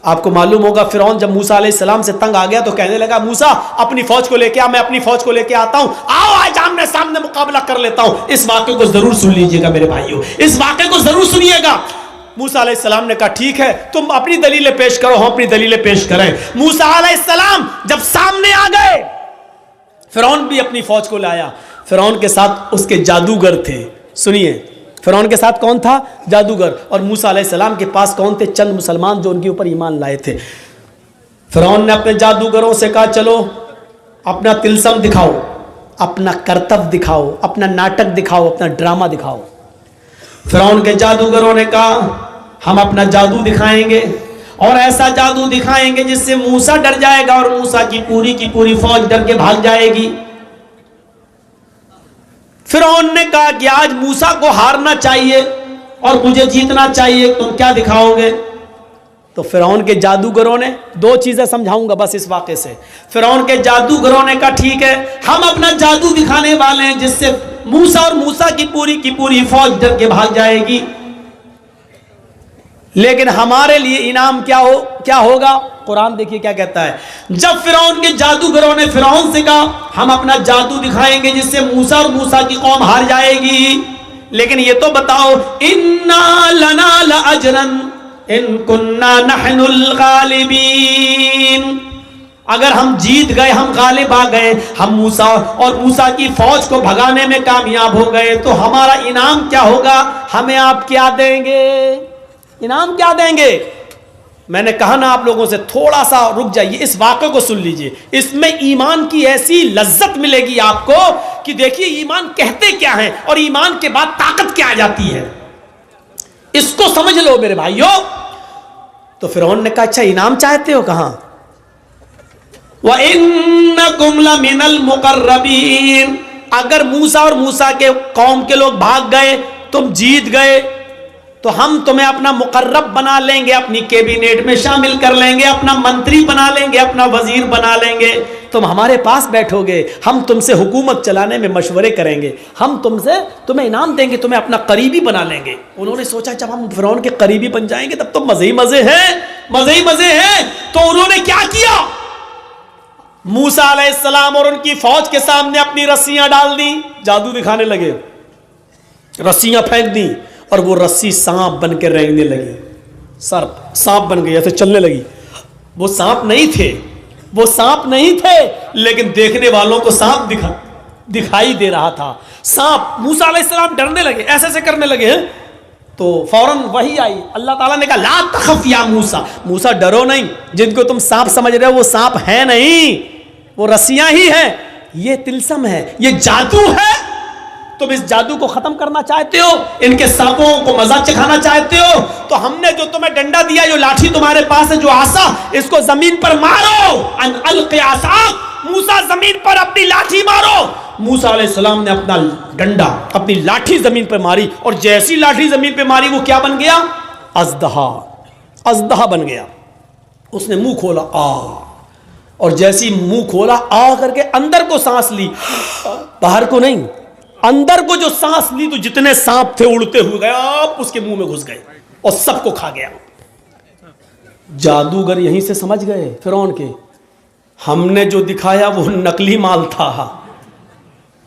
आपको मालूम होगा फिरौन जब मूसा अलैहिस्सलाम से तंग आ गया तो कहने लगा, मूसा अपनी फौज को लेके आ, मैं अपनी फौज को लेके आता हूं, आओ आज आमने सामने मुकाबला कर लेता हूं। इस वाक़े को जरूर सुन लीजिएगा मेरे भाइयों, इस वाक़े को जरूर सुनिएगा। मूसा अलैहिस्सलाम ने कहा ठीक है, तुम अपनी दलीलें पेश करो, हम अपनी दलीलें पेश करें। मूसा अलैहिस्सलाम जब सामने आ गए, फिरौन भी अपनी फौज को लाया। फिरौन के साथ उसके जादूगर थे। सुनिए, फिरौन के साथ कौन था? जादूगर। और मूसा अलैहिस्सलाम के पास कौन थे? चंद मुसलमान जो उनके ऊपर ईमान लाए थे। फिरौन ने अपने जादूगरों से कहा, चलो अपना तिलस्म दिखाओ, अपना करतब दिखाओ, अपना नाटक दिखाओ, अपना ड्रामा दिखाओ। फिरौन के जादूगरों ने कहा, हम अपना जादू दिखाएंगे और ऐसा जादू दिखाएंगे जिससे मूसा डर जाएगा और मूसा की पूरी फौज डर के भाग जाएगी। फिरौन ने कहा कि आज मूसा को हारना चाहिए और मुझे जीतना चाहिए, तुम क्या दिखाओगे? तो फिरौन के जादूगरों ने, दो चीजें समझाऊंगा बस इस वाक़े से। फिरौन के जादूगरों ने कहा ठीक है, हम अपना जादू दिखाने वाले हैं जिससे मूसा और मूसा की पूरी फौज डर के भाग जाएगी, लेकिन हमारे लिए इनाम क्या होगा? कुरान देखिए क्या कहता है। जब फिरौन के जादूगरों ने फिरौन से कहा, हम अपना जादू दिखाएंगे जिससे मूसा और मूसा की कौम हार जाएगी, लेकिन ये तो बताओ, इन्ना लना लअजरन इन कुन्ना नहनुल गालिबीन, अगर हम जीत गए, हम गालिब आ गए, हम मूसा और मूसा की फौज को भगाने में कामयाब हो गए, तो हमारा इनाम क्या होगा? हमें आप क्या देंगे? इनाम क्या देंगे? मैंने कहा ना आप लोगों से, थोड़ा सा रुक जाइए, इस वाक़े को सुन लीजिए। इसमें ईमान की ऐसी लज्जत मिलेगी आपको कि देखिए ईमान कहते क्या है और ईमान के बाद ताकत क्या आ जाती है, इसको समझ लो मेरे भाइयों। तो फिरौन ने कहा, अच्छा इनाम चाहते हो? कहां? व इन्नकुम लमिनल मुकर्रबीन, अगर मूसा और मूसा के कौम के लोग भाग गए, तुम जीत गए, तो हम तुम्हें अपना मुकर्रब बना लेंगे, अपनी कैबिनेट में शामिल कर लेंगे, अपना मंत्री बना लेंगे, अपना वजीर बना लेंगे, तुम हमारे पास बैठोगे, हम तुमसे हुकूमत चलाने में मशवरे करेंगे, हम तुम्हें इनाम देंगे, तुम्हें अपना करीबी बना लेंगे। उन्होंने सोचा जब हम फिरौन के करीबी बन जाएंगे तब तो मजे ही मजे हैं, मजे ही मजे हैं। तो उन्होंने क्या किया? मूसा अलैहिस्सलाम और उनकी फौज के सामने अपनी रस्सियां डाल दी, जादू दिखाने लगे, रस्सियां फेंक दी और वो रस्सी सांप बन के रेंगने लगी, सर्प सांप बन गई, ऐसे चलने लगी। वो सांप नहीं थे, लेकिन देखने वालों को सांप दिखाई दे रहा था। सांप, मूसा अलैहिस्सलाम डरने लगे, ऐसे ऐसे करने लगे हैं, तो फौरन वही आई, अल्लाह ताला ने कहा, ला तखफ या मूसा, मूसा डरो नहीं, जिनको तुम सांप समझ रहे हो वो सांप है नहीं, वो रस्सियां ही हैं, ये तिलस्म है, ये जादू है। तुम इस जादू को खत्म करना चाहते हो, इनके सांपों को मजा चखाना चाहते हो, तो हमने जो तुम्हें डंडा दिया, जो लाठी तुम्हारे पास है, जो आसा, इसको जमीन पर मारो। अन अलक़ि आसाक, मूसा जमीन पर अपनी लाठी मारो। मूसा अलैहिस्सलाम ने अपना डंडा, अपनी लाठी जमीन पर मारी, और जैसी लाठी जमीन पर मारी वो क्या बन गया? अज़दहा बन गया। उसने मुंह खोला, आ, और जैसी मुंह खोला, आ करके अंदर को सांस ली, बाहर को नहीं, अंदर को जो सांस ली, तो जितने सांप थे उड़ते हुए गए, उसके मुंह में घुस गए और सबको खा गया। जादूगर यहीं से समझ गए फिरौन के, हमने जो दिखाया वो नकली माल था,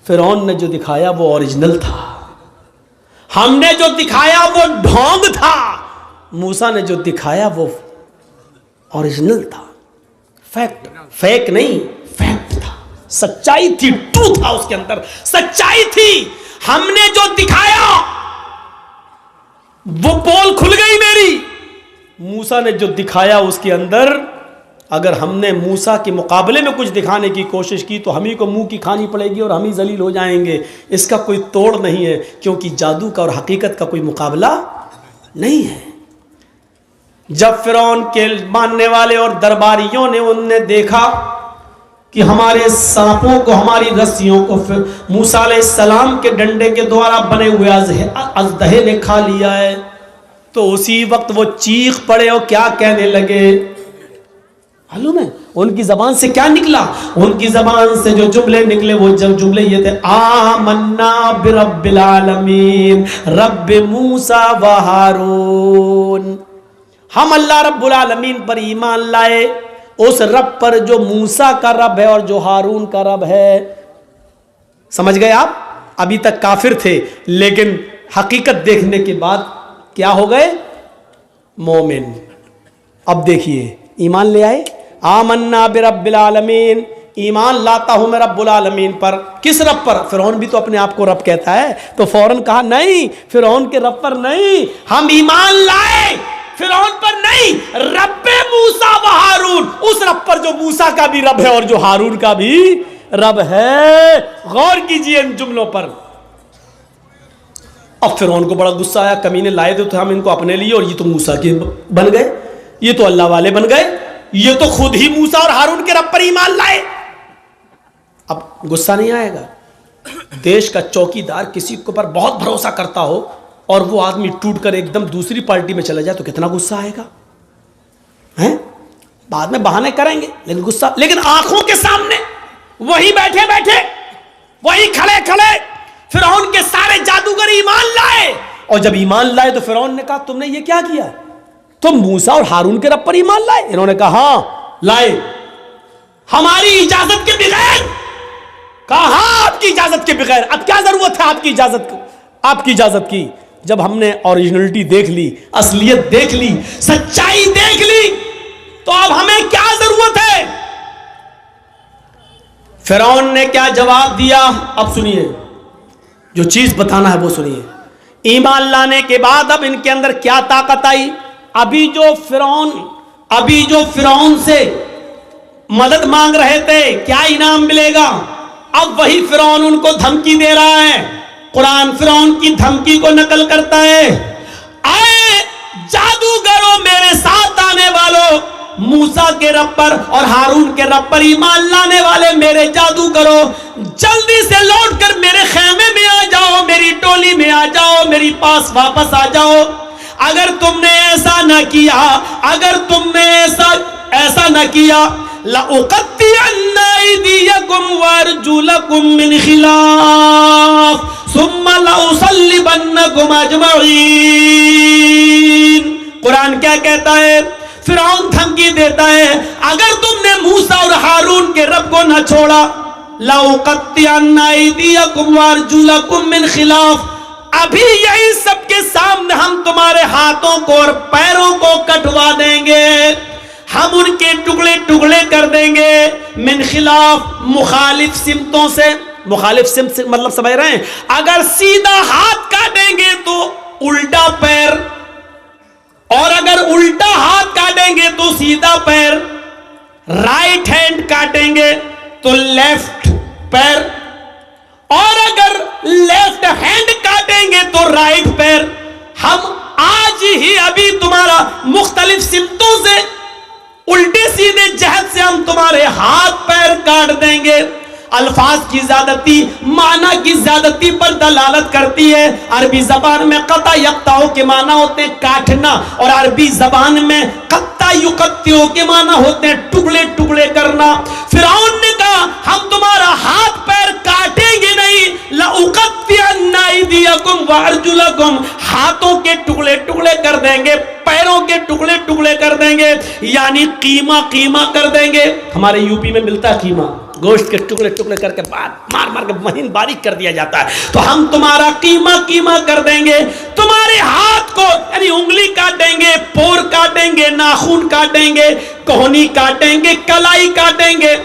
फिरौन ने जो दिखाया वो ओरिजिनल था, हमने जो दिखाया वो ढोंग था, मूसा ने जो दिखाया वो ओरिजिनल था, फेक नहीं, फैक्ट था, सच्चाई थी, ट्रूथ था, उसके अंदर सच्चाई थी। हमने जो दिखाया वो पोल खुल गई मेरी। मूसा ने जो दिखाया उसके अंदर, अगर हमने मूसा के मुकाबले में कुछ दिखाने की कोशिश की तो हम ही को मुंह की खानी पड़ेगी और हम ही जलील हो जाएंगे। इसका कोई तोड़ नहीं है, क्योंकि जादू का और हकीकत का कोई मुकाबला नहीं है। जब फिरौन के मानने वाले और दरबारियों ने उनने देखा कि हमारे सांपों को, हमारी रस्सियों को मूसा अलैहिस्सलाम के डंडे के द्वारा बने हुए अज़दहे ने खा लिया है, तो उसी वक्त वो चीख पड़े और क्या कहने लगे मालूम है? उनकी जबान से क्या निकला? उनकी जबान से जो जुमले निकले वो जब जुमले ये थे, आमन्ना बिरब्बिल आलमीन रब्बि मूसा व हारून, हम अल्लाह रब्बुल आलमीन पर ईमान लाए, उस रब पर जो मूसा का रब है और जो हारून का रब है। समझ गए आप? अभी तक काफिर थे, लेकिन हकीकत देखने के बाद क्या हो गए? मोमिन। अब देखिए ईमान ले आए। आमन्ना बिरब्बिल आलमीन, ईमान लाता हूं मैं रब्बुल आलमीन पर। किस रब पर? फिरौन भी तो अपने आप को रब कहता है, तो फौरन कहा नहीं, फिरौन के रब पर नहीं, हम ईमान लाए फिरौन पर नहीं, रब्बे मूसा व हारून, उस रब पर जो मूसा का भी रब है और जो हारून का भी रब है। गौर कीजिए इन जुमलों पर। अब फिरौन को बड़ा गुस्सा आया, कमीने लाए थे हम इनको अपने लिए और ये तो मूसा के बन गए, ये तो अल्लाह वाले बन गए, ये तो खुद ही मूसा और हारून के रब पर ईमान लाए। अब गुस्सा नहीं आएगा? देश का चौकीदार किसी के ऊपर बहुत भरोसा करता हो और वो आदमी टूटकर एकदम दूसरी पार्टी में चला जाए तो कितना गुस्सा आएगा? हैं? बाद में बहाने करेंगे लेकिन गुस्सा। लेकिन आंखों के सामने वही बैठे बैठे, वही खड़े खड़े फिरौन के सारे जादूगर ईमान लाए। और जब ईमान लाए तो फिरौन ने कहा तुमने ये क्या किया? तुम मूसा और हारून के रब पर ईमान लाए? इन्होंने कहा हाँ लाए, हमारी इजाजत के बगैर। कहा आपकी इजाजत के बगैर? अब क्या जरूरत है आपकी इजाजत की? जब हमने ओरिजिनलिटी देख ली, असलियत देख ली, सच्चाई देख ली, तो अब हमें क्या जरूरत है? फिरौन ने क्या जवाब दिया? अब सुनिए, जो चीज बताना है वो सुनिए। ईमान लाने के बाद अब इनके अंदर क्या ताकत आई? अभी जो फिरौन से मदद मांग रहे थे, क्या इनाम मिलेगा, अब वही फिरौन उनको धमकी दे रहा है। कुरान फिरौन की धमकी को नकल करता है। आए जादूगरों, मेरे साथ आने वालों, मूसा के रब पर और हारून के रब पर ईमान लाने वाले मेरे जादूगरों, जल्दी से लौटकर मेरे खेमे में आ जाओ, मेरी टोली में आ जाओ, मेरी पास वापस आ जाओ। अगर तुमने ऐसा न किया, अगर तुमने ऐसा न किया, लउक़त्तिअन्ना अयदियकुम वअरजुलकुम मिन खिलाफ सुम्मा लउसल्लिबन्नकुम अजमईन। कुरान क्या कहता है? फिरौन धमकी देता है, अगर तुमने मूसा और हारून के रब को न छोड़ा, लउक़त्तिअन्ना अयदियकुम वअरजुलकुम मिन खिलाफ, अभी यही सबके सामने हम तुम्हारे हाथों को और पैरों को कटवा देंगे, हम उनके टुकड़े टुकड़े कर देंगे। मिन खिलाफ, मुखालिफ सिमतों से। मुखालिफ सिमत से मतलब समझ रहे हैं? अगर सीधा हाथ काटेंगे तो उल्टा पैर, और अगर उल्टा हाथ काटेंगे तो सीधा पैर, राइट हैंड काटेंगे तो लेफ्ट पैर, और अगर लेफ्ट हैंड काटेंगे तो राइट पैर। हम आज ही अभी तुम्हारा मुख्तलिफ सिमतों से, उल्टे सीधे जहत से हम तुम्हारे हाथ पैर काट देंगे। अल्फाज की ज्यादती माना की ज्यादती पर दलालत करती है। अरबी जबान में कता यक्ताओं के माना होते हैं काटना, और अरबी जबान में कत्ता युकत्तियों के माना होते हैं टुकड़े टुकड़े करना। फिरौन ने कहा हम तुम्हारा हाथ पैर काटेंगे नहीं, लउक़त्तिअन्ना अयदियकुम वअरजुलकुम, हाथों के टुकड़े टुकड़े कर देंगे, पैरों के टुकड़े टुकड़े कर देंगे, यानी कीमा कीमा कर देंगे। हमारे यूपी में मिलता है कीमा, गोश्त के टुकड़े टुकड़े करके मार मार के महीन बारीक कर दिया जाता है। तो हम तुम्हारा कीमा कीमा कर देंगे, तुम्हारे हाथ को यानी उंगली काटेंगे, पोर काटेंगे, नाखून काटेंगे, कोहनी काटेंगे, कलाई काटेंगे,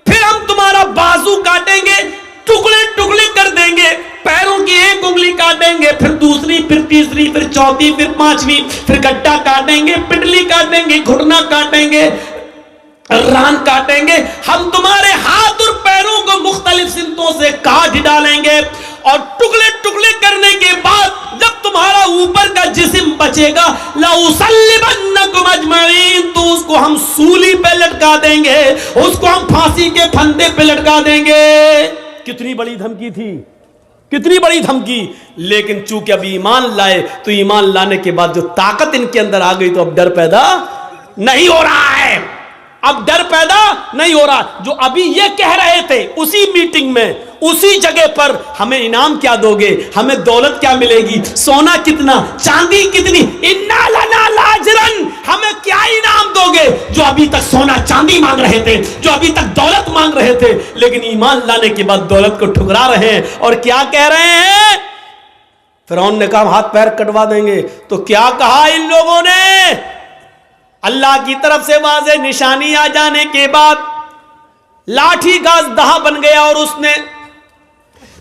फिर हम तुम्हारा बाजू काटेंगे, टुकड़े टुकड़े कर देंगे, पैरों की एक उंगली काटेंगे, फिर दूसरी, फिर तीसरी, फिर चौथी, फिर पांचवी, फिर गट्टा काटेंगे, पिटली काटेंगे, घुटना काटेंगे, रान काटेंगे। हम तुम्हारे हाथ और पैरों को मुख्तलिफ सिमतों से काट डालेंगे, और टुकड़े टुकड़े करने के बाद जब तुम्हारा ऊपर का जिस्म बचेगा, लउसल्लिबन्नकुम अजमईन, तो उसको हम सूली पे लटका देंगे, उसको हम फांसी के फंदे पे लटका देंगे। कितनी बड़ी धमकी थी, कितनी बड़ी धमकी। लेकिन चूंकि अब ईमान लाए, तो ईमान लाने के बाद जो ताकत इनके अंदर आ गई, तो अब डर पैदा नहीं हो रहा है, अब डर पैदा नहीं हो रहा। जो अभी ये कह रहे थे उसी मीटिंग में, उसी जगह पर, हमें इनाम क्या दोगे, हमें दौलत क्या मिलेगी, सोना कितना, चांदी कितनी, इन्ना लना लाजरन, हमें क्या इनाम दोगे? जो अभी तक सोना चांदी मांग रहे थे, जो अभी तक दौलत मांग रहे थे, लेकिन ईमान लाने के बाद दौलत को ठुकरा रहे हैं और क्या कह रहे हैं? फिरौन ने कहा हाथ पैर कटवा देंगे। तो क्या कहा इन लोगों ने? अल्लाह की तरफ से वाज़ेह निशानी आ जाने के बाद लाठी का दहा बन गया और उसने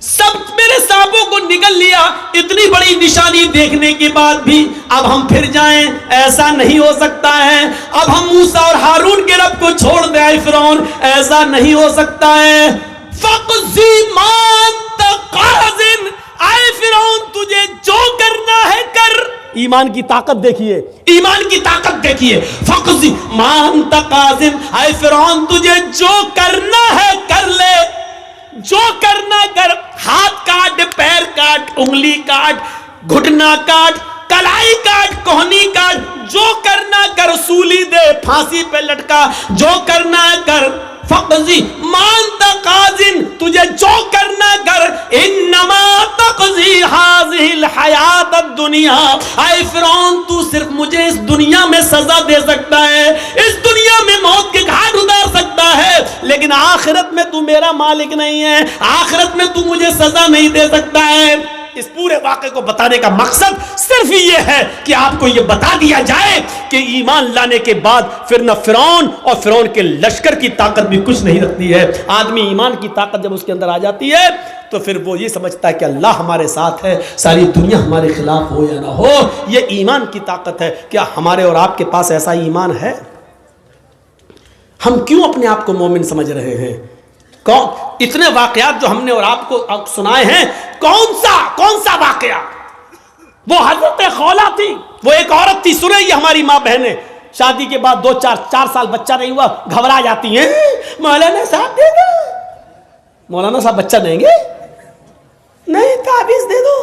सब मेरे सांपों को निगल लिया। इतनी बड़ी निशानी देखने के बाद भी अब हम फिर जाएं, ऐसा नहीं हो सकता है। अब हम मूसा और हारून के रब को छोड़ दें फिरौन, ऐसा नहीं हो सकता है। फक़ज़ी मा तक़ाज़िन, आए फिरौन तुझे जो करना है कर। ईमान की ताकत देखिए, ईमान की ताकत देखिए। फक़ज़ी मा तक़ाज़िन, आए फिरौन तुझे जो करना है कर ले, जो करना कर। हाथ काट, पैर काट, उंगली काट, घुटना काट, कलाई काट, कोहनी काट, जो करना कर। सूली दे, फांसी पे लटका, जो करना कर। फक़ज़ी मान तक़ाज़िन, तुझे जो करना कर। इन्नमा तक़ज़ी हाज़िहिल हयात दुनिया, आए फिरौन तू सिर्फ मुझे इस दुनिया में सजा दे सकता है, इस दुनिया में मौत के घाट उतार सकता है, लेकिन आखिरत में तू मेरा मालिक नहीं है, आखिरत में तू मुझे सजा नहीं दे सकता है। इस पूरे वाक़े को बताने का मकसद सिर्फ ये है कि आपको ये बता दिया जाए कि ईमान लाने के बाद फिर न फिरौन और फिरौन के लश्कर की ताकत भी कुछ नहीं रखती है। आदमी ईमान की ताकत जब उसके अंदर आ जाती है तो फिर वो ये समझता है कि अल्लाह हमारे साथ है, सारी दुनिया हमारे खिलाफ हो या ना हो। ये ईमान की ताकत है। क्या हमारे और आपके पास ऐसा ईमान है? हम क्यों अपने आप को मोमिन समझ रहे हैं? कौन इतने वाकयात जो हमने और आपको सुनाए हैं, कौन सा वाकया? वो हजरत खौला थी, वो एक औरत थी। सुने, ये हमारी माँ बहनें शादी के बाद 2-4 साल बच्चा नहीं हुआ, घबरा जाती हैं। मौलाना साहब दे दो, मौलाना साहब बच्चा देंगे? नहीं, ताबीज दे दो,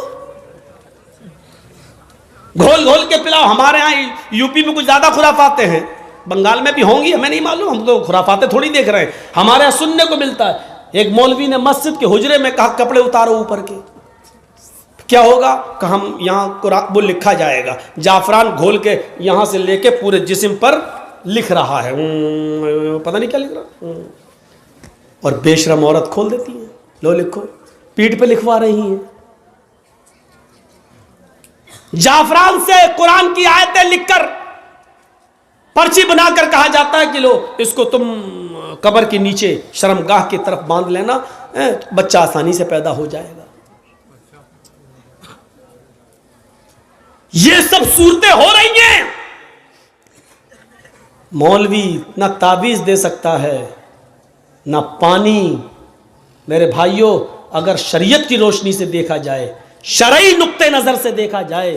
घोल घोल के पिलाओ। हमारे यहाँ यूपी में कुछ ज्यादा खुराफाते हैं, बंगाल में भी होंगी, हमें नहीं मालूम, हम तो खुराफाते थोड़ी देख रहे हैं। हमारे यहाँ सुनने को मिलता है, एक मौलवी ने मस्जिद के हुजरे में कहा कपड़े उतारो ऊपर के। क्या होगा? कि हम यहाँ वो लिखा जाएगा, जाफरान घोल के यहाँ से लेके पूरे जिस्म पर लिख रहा है, पता नहीं क्या लिख रहा। और बेशरम औरत खोल देती है, लो लिखो, पीठ पे लिखवा रही हैं। जाफरान से कुरान की आयतें लिखकर पर्ची बनाकर कहा जाता है कि लो इसको तुम कब्र के नीचे शर्मगाह की तरफ बांध लेना, बच्चा आसानी से पैदा हो जाएगा। ये सब सूरतें हो रही हैं। मौलवी ना ताबीज दे सकता है ना पानी। मेरे भाइयों, अगर शरीयत की रोशनी से देखा जाए, शरई नुक्ते नजर से देखा जाए,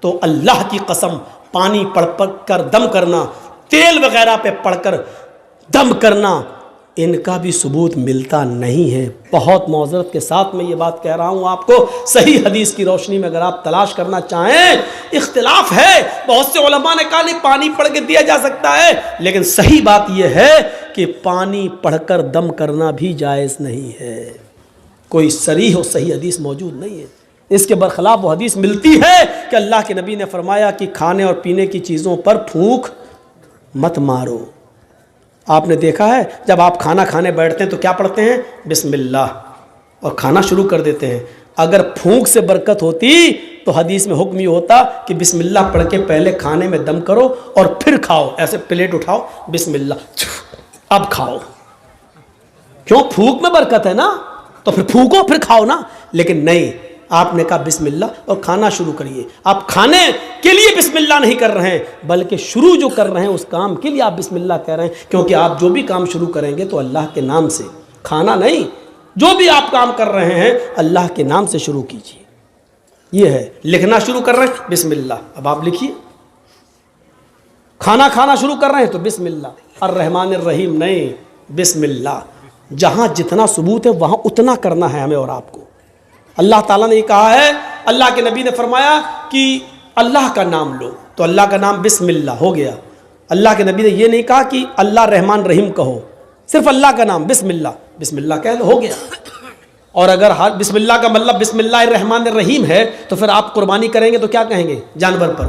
तो अल्लाह की कसम पानी पढ़ कर दम करना, तेल वगैरह पे पढ़कर दम करना, इनका भी सबूत मिलता नहीं है। बहुत मौजरत के साथ मैं ये बात कह रहा हूँ आपको, सही हदीस की रोशनी में अगर आप तलाश करना चाहें, इख्तिलाफ है। बहुत से उलमा ने कहा नहीं पानी पढ़ के दिया जा सकता है, लेकिन सही बात यह है कि पानी पढ़कर दम करना भी जायज़ नहीं है। कोई सरीह और सही हदीस मौजूद नहीं है। इसके बरखिलाफ वो हदीस मिलती है कि अल्लाह के नबी ने फरमाया कि खाने और पीने की चीज़ों पर फूंक मत मारो। आपने देखा है जब आप खाना खाने बैठते हैं तो क्या पढ़ते हैं? बिस्मिल्लाह, और खाना शुरू कर देते हैं। अगर फूंक से बरकत होती तो हदीस में हुक्म ये होता कि बिस्मिल्लाह पढ़ के पहले खाने में दम करो और फिर खाओ। ऐसे प्लेट उठाओ, बिस्मिल्लाह, अब खाओ। क्यों? फूंक में बरकत है ना, तो फिर फूंको फिर खाओ ना। लेकिन नहीं, आपने कहा बिस्मिल्लाह और खाना शुरू करिए। आप खाने के लिए बिस्मिल्लाह नहीं कर रहे हैं, बल्कि शुरू जो कर रहे हैं उस काम के लिए आप बिस्मिल्लाह कह रहे हैं। क्योंकि आप जो भी काम शुरू करेंगे तो अल्लाह के नाम से, खाना नहीं, जो भी आप काम कर रहे हैं अल्लाह के नाम से शुरू कीजिए। ये है, लिखना शुरू कर रहे हैं बिस्मिल्लाह, अब आप लिखिए। खाना शुरू कर रहे हैं तो बिस्मिल्लाह अर्रहमान अर्रहीम नहीं, बिस्मिल्लाह। जहाँ जितना सबूत है वहाँ उतना करना है हमें और आपको। अल्लाह ताला ने कहा है, अल्लाह के नबी ने फरमाया कि अल्लाह का नाम लो, तो अल्लाह का नाम बिस्मिल्लाह हो गया। अल्लाह के नबी ने यह नहीं कहा कि अल्लाह रहमान रहीम कहो, सिर्फ अल्लाह का नाम बिस्मिल्लाह, बिस्मिल्लाह कह लो, हो गया। और अगर हर बिस्मिल्लाह का मतलब बिस्मिल्लाह रहमान रहीम है तो फिर आप कुर्बानी करेंगे तो क्या कहेंगे? जानवर पर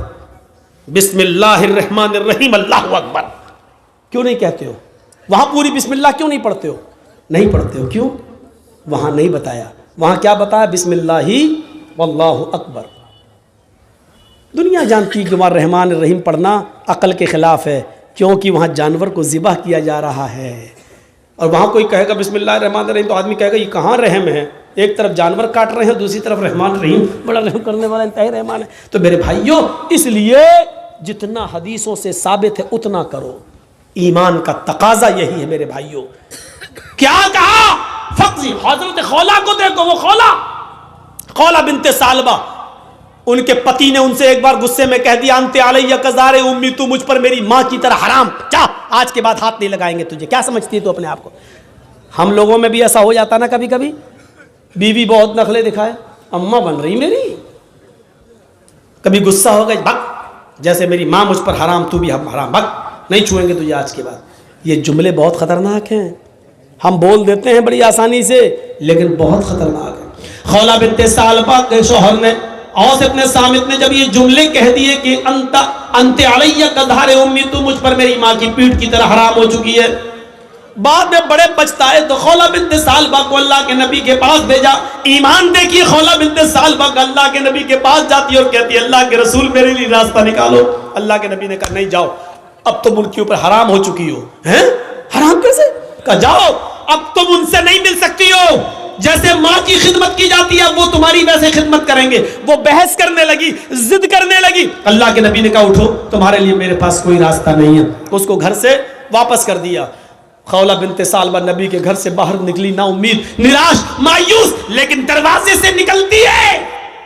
बिस्मिल्लाहिर्रहमानिर्रहीम अल्लाहु अकबर क्यों नहीं कहते हो? वहां पूरी बिस्मिल्लाह क्यों नहीं पढ़ते हो? नहीं पढ़ते हो क्यों? वहां नहीं बताया। वहां क्या बताया? बिस्मिल्लाहि वल्लाहु अकबर। दुनिया जानती है कि वहां रहमान रहीम पढ़ना अकल के खिलाफ है, क्योंकि वहां जानवर को ज़िबह किया जा रहा है। और वहां कोई कहेगा बिस्मिल्लाह रहमान रहीम तो आदमी कहेगा ये कहाँ रहम है? एक तरफ जानवर काट रहे हैं, दूसरी तरफ रहमान रहीम, बड़ा रहम करने वाला इंतहा रहमान है। तो मेरे भाइयों, इसलिए जितना हदीसों से साबित है उतना करो। ईमान का तकाजा यही है मेरे भाइयों। क्या कहा? फक्जी हजरत खौला को देखो, वो खौला बिनते सालबा, उनके पति ने उनसे एक बार गुस्से में कह दिया अंते अलैया कज़ारे उम्मी, तू मुझ पर मेरी माँ की तरह हराम, जा आज के बाद हाथ नहीं लगाएंगे तुझे। क्या समझती है तू अपने आप को? हम लोगों में भी ऐसा हो जाता ना कभी कभी, बीवी बहुत नखले दिखाए, अम्मा बन रही मेरी, कभी गुस्सा हो गई, भग, जैसे मेरी माँ मुझ पर हराम तू भी हम हराम, भग, नहीं छुएंगे तुझे आज के बाद। ये जुमले बहुत खतरनाक हैं, हम बोल देते हैं बड़ी आसानी से, लेकिन बहुत खतरनाक है। खौला बिनते सालबा के शौहर ने औस अपने सामित ने जब ये जुमले कह दिए कि अंते अलैया कज़ारे उम्मी, तू मुझ पर मेरी माँ की पीठ की तरह हराम हो चुकी है, बाद में बड़े पछताए तो खौला बिनते सालबा को अल्लाह के नबी के पास भेजा। ईमान देखिए, खौला बिनते सालबा अल्लाह के नबी के पास जाती है और कहती है अल्लाह के रसूल मेरे लिए रास्ता निकालो। अल्लाह के नबी ने कहा नहीं जाओ, अब तुम उनके ऊपर हराम हो चुकी हो। हैं? हराम कैसे? कहा जाओ, अब तुम उनसे नहीं मिल सकती हो। जैसे माँ की खिदमत की जाती है वो तुम्हारी वैसे खिदमत करेंगे। वो बहस करने लगी, जिद करने लगी। अल्लाह के नबी ने कहा उठो, तुम्हारे लिए मेरे पास कोई रास्ता नहीं है। उसको घर से वापस कर दिया। खौला बिनते सालबा नबी के घर से बाहर निकली, ना उम्मीद, निराश, मायूस, लेकिन दरवाजे से निकलती है।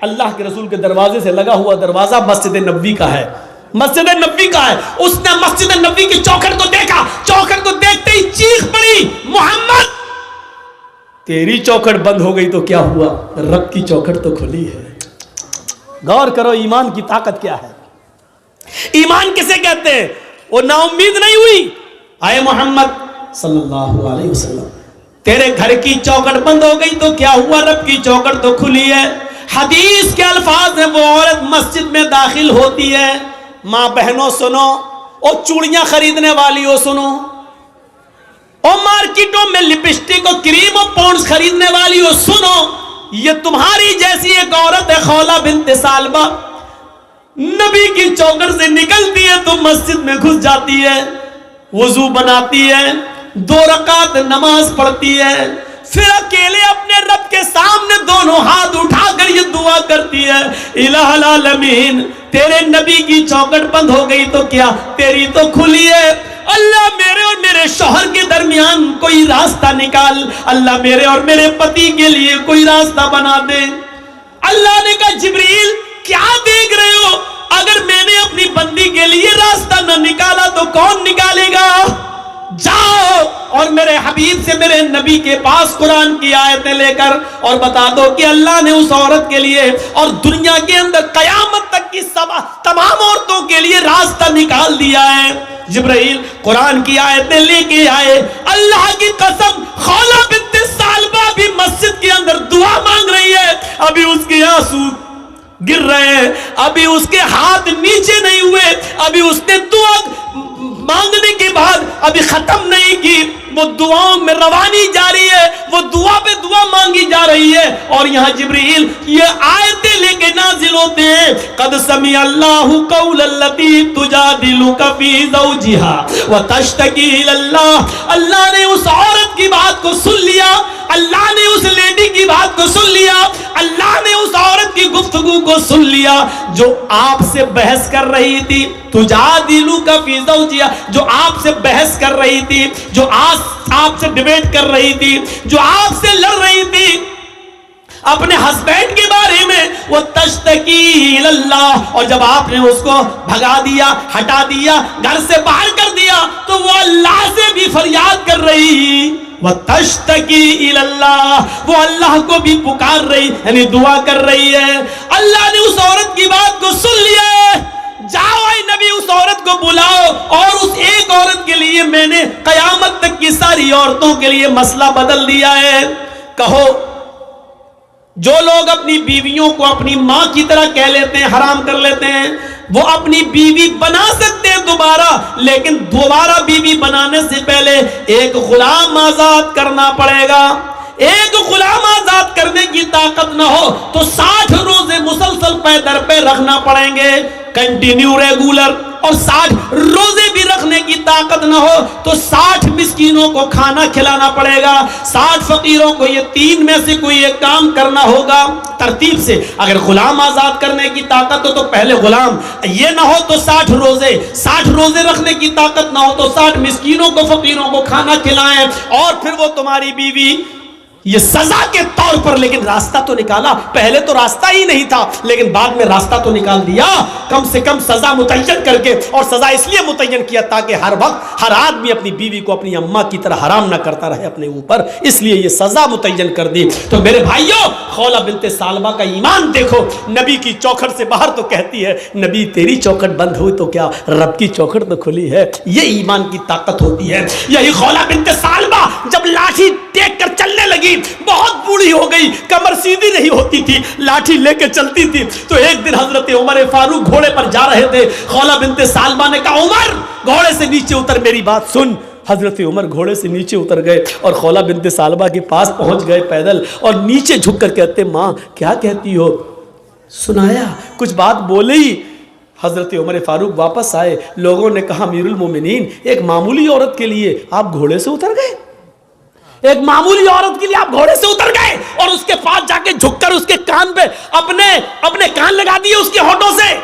अल्लाह के रसूल के दरवाजे से लगा हुआ दरवाजा मस्जिद नबवी का है, मस्जिद नबवी का है। उसने मस्जिद नबवी की चौखट को देखा, चौखट को देखते ही चीख पड़ी, मोहम्मद तेरी चौखट बंद हो गई तो क्या हुआ, रब की चौखट तो खुली है। गौर करो ईमान की ताकत क्या है। ईमान किसे कहते हैं? वो नाउम्मीद नहीं हुई। आए मोहम्मद सल्लल्लाहु अलैहि वसल्लम, तेरे घर की चौखट बंद हो गई तो क्या हुआ, रब की चौखट तो खुली है। हदीस के अल्फाज है, वो औरत मस्जिद में दाखिल होती है। माँ बहनों सुनो, और चूड़ियां खरीदने वाली हो सुनो, और मार्केटों में लिपस्टिक और क्रीम और पॉन्ड्स खरीदने वाली हो सुनो, ये तुम्हारी जैसी एक औरत है खौला बिनते सालबा, नबी की चौखट से निकलती है तो मस्जिद में घुस जाती है, वुजू बनाती है, 2 रकात नमाज पढ़ती है, फिर अकेले अपने रब के सामने दोनों हाथ उठाकर ये दुआ करती है, इलाहुल आलमीन तेरे नबी की चौखट बंद हो गई तो क्या, तेरी तो खुली है। अल्लाह मेरे और मेरे शौहर के दरमियान कोई रास्ता निकाल, अल्लाह मेरे और मेरे पति के लिए कोई रास्ता बना दे। अल्लाह ने कहा जिब्रील क्या देख रहे हो, अगर मैंने अपनी बंदी के लिए रास्ता न निकाला तो कौन निकालेगा। जाओ और मेरे हबीब से, मेरे नबी के पास कुरान की आयतें लेकर और बता दो कि अल्लाह ने उस औरत के लिए और दुनिया के अंदर कयामत तक की तमाम औरतों के लिए रास्ता निकाल दिया है। जिब्राइल कुरान की आयतें लेके आए। अल्लाह की कसम खौला बिनते सालबा भी मस्जिद के अंदर दुआ मांग रही है, अभी उसके आंसू गिर रहे हैं, अभी उसके हाथ नीचे नहीं हुए, अभी उसने दुआ मांगने के बाद अभी खत्म नहीं की, वो दुआओं में रवानी जारी है, वो दुआ पे दुआ मांगी जा रही है। और यहाँ जिब्रील ये आयतें लेके नाजिल होते हैं, कद समी अल्लाहु कौलल्लती तुजादिलुका फी ज़ौजिहा व तश्तकी इलल्लाह। अल्लाह ने उस औरत की बात को सुन लिया, अल्लाह ने उस लेडी की बात को सुन लिया, अल्लाह ने उस औरत की गुफ्तगू को सुन लिया जो आपसे बहस कर रही थी, तुजादिलुका फी ज़ौजिहा, जो आपसे बहस कर रही थी, जो आपसे डिबेट कर रही थी, जो आपसे लड़ रही थी अपने हस्बैंड के बारे में, वो तश्तकी इलल्लाह। और जब आपने उसको भगा दिया, हटा दिया, घर से बाहर कर दिया, तो वो अल्लाह से भी फरियाद कर रही, वो तश्तकी इलल्लाह, वो अल्लाह को भी पुकार रही, यानी दुआ कर रही है। अल्लाह ने उस औरत की बात को सुन लिया है। जाओ ऐ नबी उस औरत को बुलाओ, और उस एक औरत के लिए मैंने कयामत तक की सारी औरतों के लिए मसला बदल दिया है। कहो जो लोग अपनी बीवियों को अपनी मां की तरह कह लेते हैं, हराम कर लेते हैं, वो अपनी बीवी बना सकते हैं दोबारा, लेकिन दोबारा बीवी बनाने से पहले एक गुलाम आजाद करना पड़ेगा। एक गुलाम आजाद करने की ताकत ना हो तो 60 रोजे मुसलसल पैदर पे रखना पड़ेंगे, कंटिन्यू रेगुलर। और 60 रोजे भी रखने की ताकत ना हो तो 60 मिस्कीनों को खाना खिलाना पड़ेगा, 60 फकीरों को। ये 3 में से कोई एक काम करना होगा तरतीब से। अगर गुलाम आजाद करने की ताकत हो तो पहले गुलाम, ये ना हो तो 60 रोजे रखने की ताकत ना हो तो 60 मिस्कीनों को, फकीरों को खाना खिलाएं, और फिर वो तुम्हारी बीवी। ये सजा के तौर पर, लेकिन रास्ता तो निकाला। पहले तो रास्ता ही नहीं था, लेकिन बाद में रास्ता तो निकाल दिया, कम से कम सजा मुतय्यन करके। और सजा इसलिए मुतय्यन किया ताकि हर वक्त हर आदमी अपनी बीवी को अपनी अम्मा की तरह हराम ना करता रहे अपने ऊपर, इसलिए ये सजा मुतय्यन कर दी। तो मेरे भाइयों, खौला बिनते सालबा का ईमान देखो। नबी की चौखट से बाहर तो कहती है, नबी तेरी चौखट बंद हुई तो क्या, रब की चौखट तो खुली है। ये ईमान की ताकत होती है। यही खौला बिनते सालबा जब लाठी टेक कर चलने लगी, बहुत बूढ़ी हो गई, कमर सीधी नहीं होती थी, लाठी लेकर चलती थी। तो एक दिन हजरत उमर फारूक घोड़े पर जा रहे थे। खौला बिनते सालबा ने कहा, उमर घोड़े से नीचे उतर, मेरी बात सुन। हजरत उमर घोड़े से नीचे उतर गए और खौला बिनते सालबा के पास पहुंच गए पैदल, और नीचे झुककर कहते, मां क्या कहती हो? सुनाया, कुछ बात बोले ही। हजरत उमर फारूक वापस आए, लोगों ने कहा, अमीरुल मोमिनीन, एक मामूली औरत के लिए आप घोड़े से उतर गए? एक मामूली औरत के लिए आप घोड़े से उतर गए और उसके पास जाके झुककर उसके कान पे अपने कान लगा दिए उसके होठों से?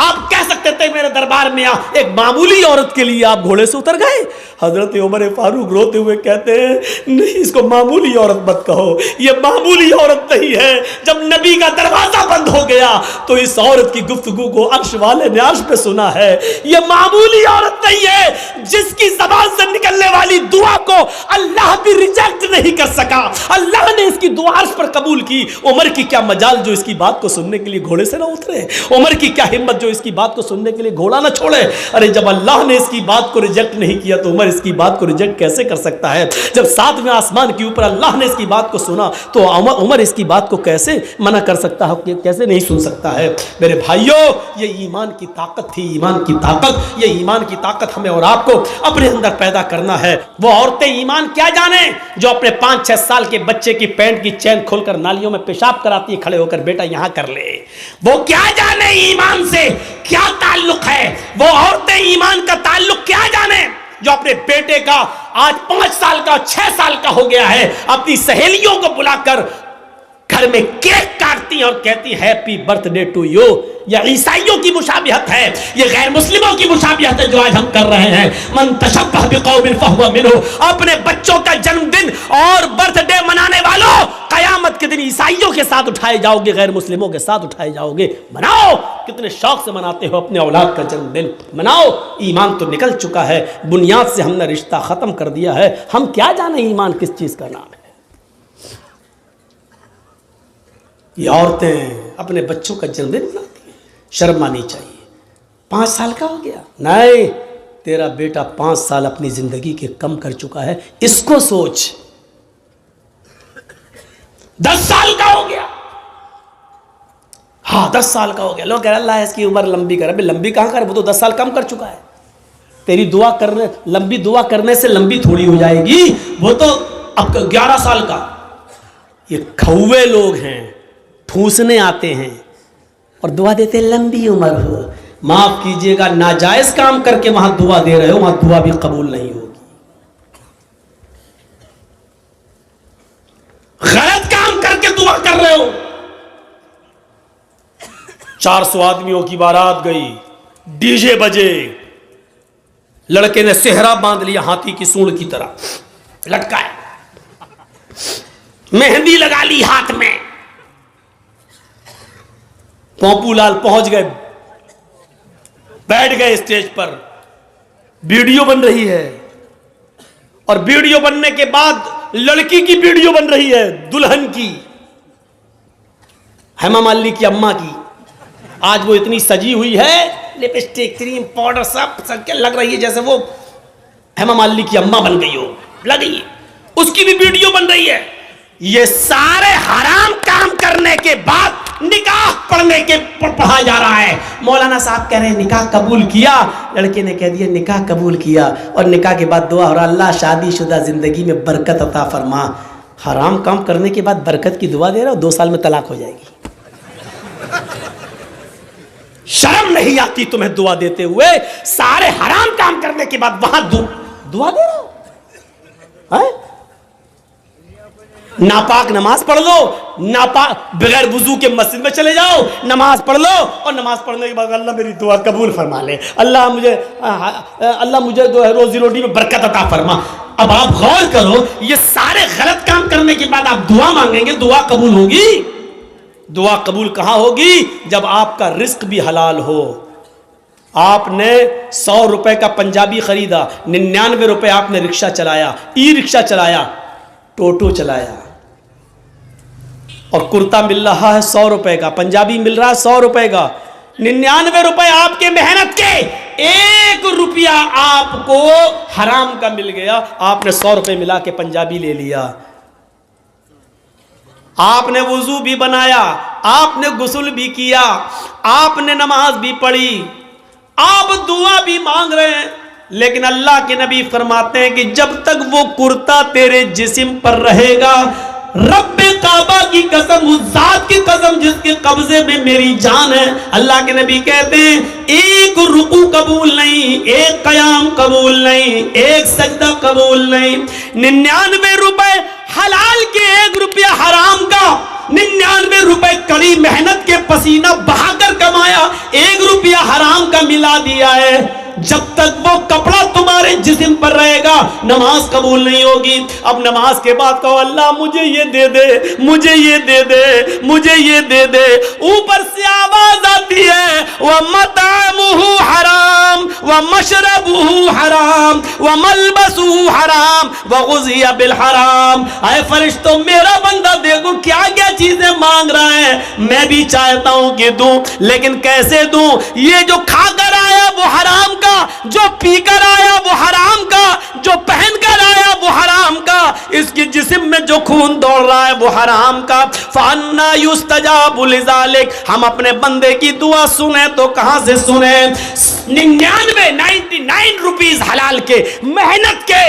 आप कह सकते थे मेरे दरबार में आ, एक मामूली औरत के लिए आप घोड़े से उतर गए? हजरत उमर फारूक रोते हुए कहते हैं, नहीं, इसको मामूली औरत मत कहो, ये मामूली औरत नहीं है। जब नबी का दरवाजा बंद हो गया तो इस औरत की गुफ्तगू को अर्श वाले ने अर्श पे सुना है। ये मामूली औरत नहीं है, जिसकी ज़बान से निकलने वाली दुआ को अल्लाह भी रिजेक्ट नहीं कर सका। अल्लाह ने इसकी दुआ अर्श पर कबूल की। उमर की क्या मजाल जो इसकी बात को सुनने के लिए घोड़े से ना उतरे, उमर की क्या हिम्मत जो इसकी बात को सुनने के लिए घोड़ा ना छोड़े। अरे जब अल्लाह ने इसकी बात को रिजेक्ट नहीं किया तो उमर इसकी बात को रिजेक्ट कैसे कर सकता है? जब 7वें आसमान के ऊपर अल्लाह ने इसकी बात को सुना तो उमर इसकी बात को कैसे मना कर सकता है, कैसे नहीं सुन सकता है? मेरे भाइयों, ये ईमान की ताकत थी, ईमान की ताकत। ये ईमान की ताकत हमें और आपको अपने अंदर पैदा करना है। वो औरतें ईमान क्या जाने जो अपने 5-6 साल के बच्चे की पैंट की चैन खोलकर नालियों में पेशाब कराती है खड़े होकर, बेटा यहां कर ले। वो क्या जाने ईमान से क्या ताल्लुक है? वो औरतें ईमान का ताल्लुक क्या जाने जो अपने बेटे का आज 5 साल का 6 साल का हो गया है, अपनी सहेलियों को बुलाकर घर में केक काटती और कहती हैप्पी बर्थडे टू यू। यह ईसाइयों की मुशाबिहत है, यह गैर मुस्लिमों की मुशाबिहत है जो आज हम कर रहे हैं। मन तशब्बह बिकौमिन फहुवा मिन्हु। अपने बच्चों का जन्मदिन और बर्थडे मनाने वालों, कयामत के दिन ईसाइयों के साथ उठाए जाओगे, गैर मुस्लिमों के साथ उठाए जाओगे। मनाओ, कितने शौक से मनाते हो अपने औलाद का जन्मदिन, मनाओ। ईमान तो निकल चुका है, बुनियाद से हमने रिश्ता खत्म कर दिया है। हम क्या जाने ईमान किस चीज का नाम है। ये औरतें अपने बच्चों का जन्मदिन मनाती हैं, शर्म आनी चाहिए। 5 साल का हो गया, नहीं, तेरा बेटा 5 साल अपनी जिंदगी के कम कर चुका है, इसको सोच। 10 साल का हो गया, हाँ 10 साल का हो गया, लोग कह रहे अल्लाह इसकी उम्र लंबी करे। भाई लंबी कहां करे, वो तो 10 साल कम कर चुका है। तेरी दुआ करने, लंबी दुआ करने से लंबी थोड़ी हो जाएगी, वो तो अब 11 साल का। ये खौवे लोग हैं, ठूसने आते हैं और दुआ देते लंबी उम्र हो। माफ कीजिएगा, नाजायज काम करके वहां दुआ दे रहे हो, वहां दुआ भी कबूल नहीं होगी। गलत काम करके दुआ कर रहे हो। 400 आदमियों की बारात गई, डीजे बजे, लड़के ने सेहरा बांध लिया हाथी की सूंड की तरह लटकाया, मेहंदी लगा ली हाथ में। पोपूलाल पहुंच गए, बैठ गए स्टेज पर, वीडियो बन रही है। और वीडियो बनने के बाद लड़की की वीडियो बन रही है, दुल्हन की, हेमा मालिनी की अम्मा की। आज वो इतनी सजी हुई है, लिपस्टिक, क्रीम, पाउडर सब क्या लग रही है जैसे वो हेमा मालिनी की अम्मा बन गई हो, लगी। उसकी भी वीडियो बन रही है। ये सारे हराम काम करने के बाद निकाह पढ़ा जा रहा है। मौलाना साहब कह रहे हैं निकाह कबूल किया, लड़के ने कह दिया निकाह कबूल किया, और निकाह के बाद दुआ हो रहा अल्लाह शादीशुदा जिंदगी में बरकत अता फरमा। हराम काम करने के बाद बरकत की दुआ दे रहा हो, 2 साल में तलाक हो जाएगी। शर्म नहीं आती तुम्हें दुआ देते हुए? सारे हराम काम करने के बाद वहां दुआ दे रहे हो? नापाक नमाज पढ़ लो, नापाक बगैर वुजू के मस्जिद में चले जाओ, नमाज पढ़ लो, और नमाज पढ़ने के बाद अल्लाह मेरी दुआ कबूल फरमा ले, अल्लाह मुझे जो है रोजी रोटी में बरकत अता फरमा। अब आप गौर करो, ये सारे गलत काम करने के बाद आप दुआ मांगेंगे, दुआ कबूल होगी? दुआ कबूल कहां होगी? जब आपका रिस्क भी हलाल हो। आपने 100 रुपए का पंजाबी खरीदा, 99 रुपए आपने रिक्शा चलाया, ई रिक्शा चलाया, टोटो चलाया, और कुर्ता मिल रहा है 100 रुपए का, पंजाबी मिल रहा है 100 रुपए का, 99 रुपए आपके मेहनत के, 1 रुपया आपको हराम का मिल गया। आपने 100 रुपए मिला के पंजाबी ले लिया, आपने वुजू भी बनाया, आपने गुस्ल भी किया, आपने नमाज भी पढ़ी, आप दुआ भी मांग रहे हैं, लेकिन अल्लाह के नबी फरमाते हैं कि जब तक वो कुर्ता तेरे जिस्म पर रहेगा, रब्बे काबा की कसम, उस जात की कसम जिसके कब्जे में मेरी जान है, अल्लाह के नबी कहते हैं 1 रुकू कबूल नहीं, 1 कयाम कबूल नहीं, 1 सजदा कबूल नहीं। 99 रुपए हलाल के, 1 रुपया हराम का, 99 रुपए कड़ी मेहनत के पसीना बहाकर कमाया, 1 रुपया हराम का मिला दिया है। जब तक वो कपड़ा तुम्हारे जिस्म पर रहेगा, नमाज कबूल नहीं होगी। अब नमाज के बाद कहो अल्लाह मुझे ये दे दे, मुझे ये दे दे, मुझे ये दे दे, ऊपर से आवाज आती है व मतामुहु हराम व मशरबुहु हराम व मलबसुहु हराम व गुज़िया बिल हराम। आए फरिश्तों, मेरा बंदा देखो क्या क्या चीजें मांग रहा है, मैं भी चाहता हूं कि दूं, लेकिन कैसे दूं? ये जो खाकर आया वो हराम का, जो पीकर आया वो हराम का, जो पहनकर आया वो हराम का, इसके जिस्म में जो खून दौड़ रहा है वो हराम का। फअन्ना युस्तजाबु लिज़ालिक, हम अपने बंदे की दुआ सुने तो कहां से सुने? 99 रुपीस हलाल के, मेहनत के,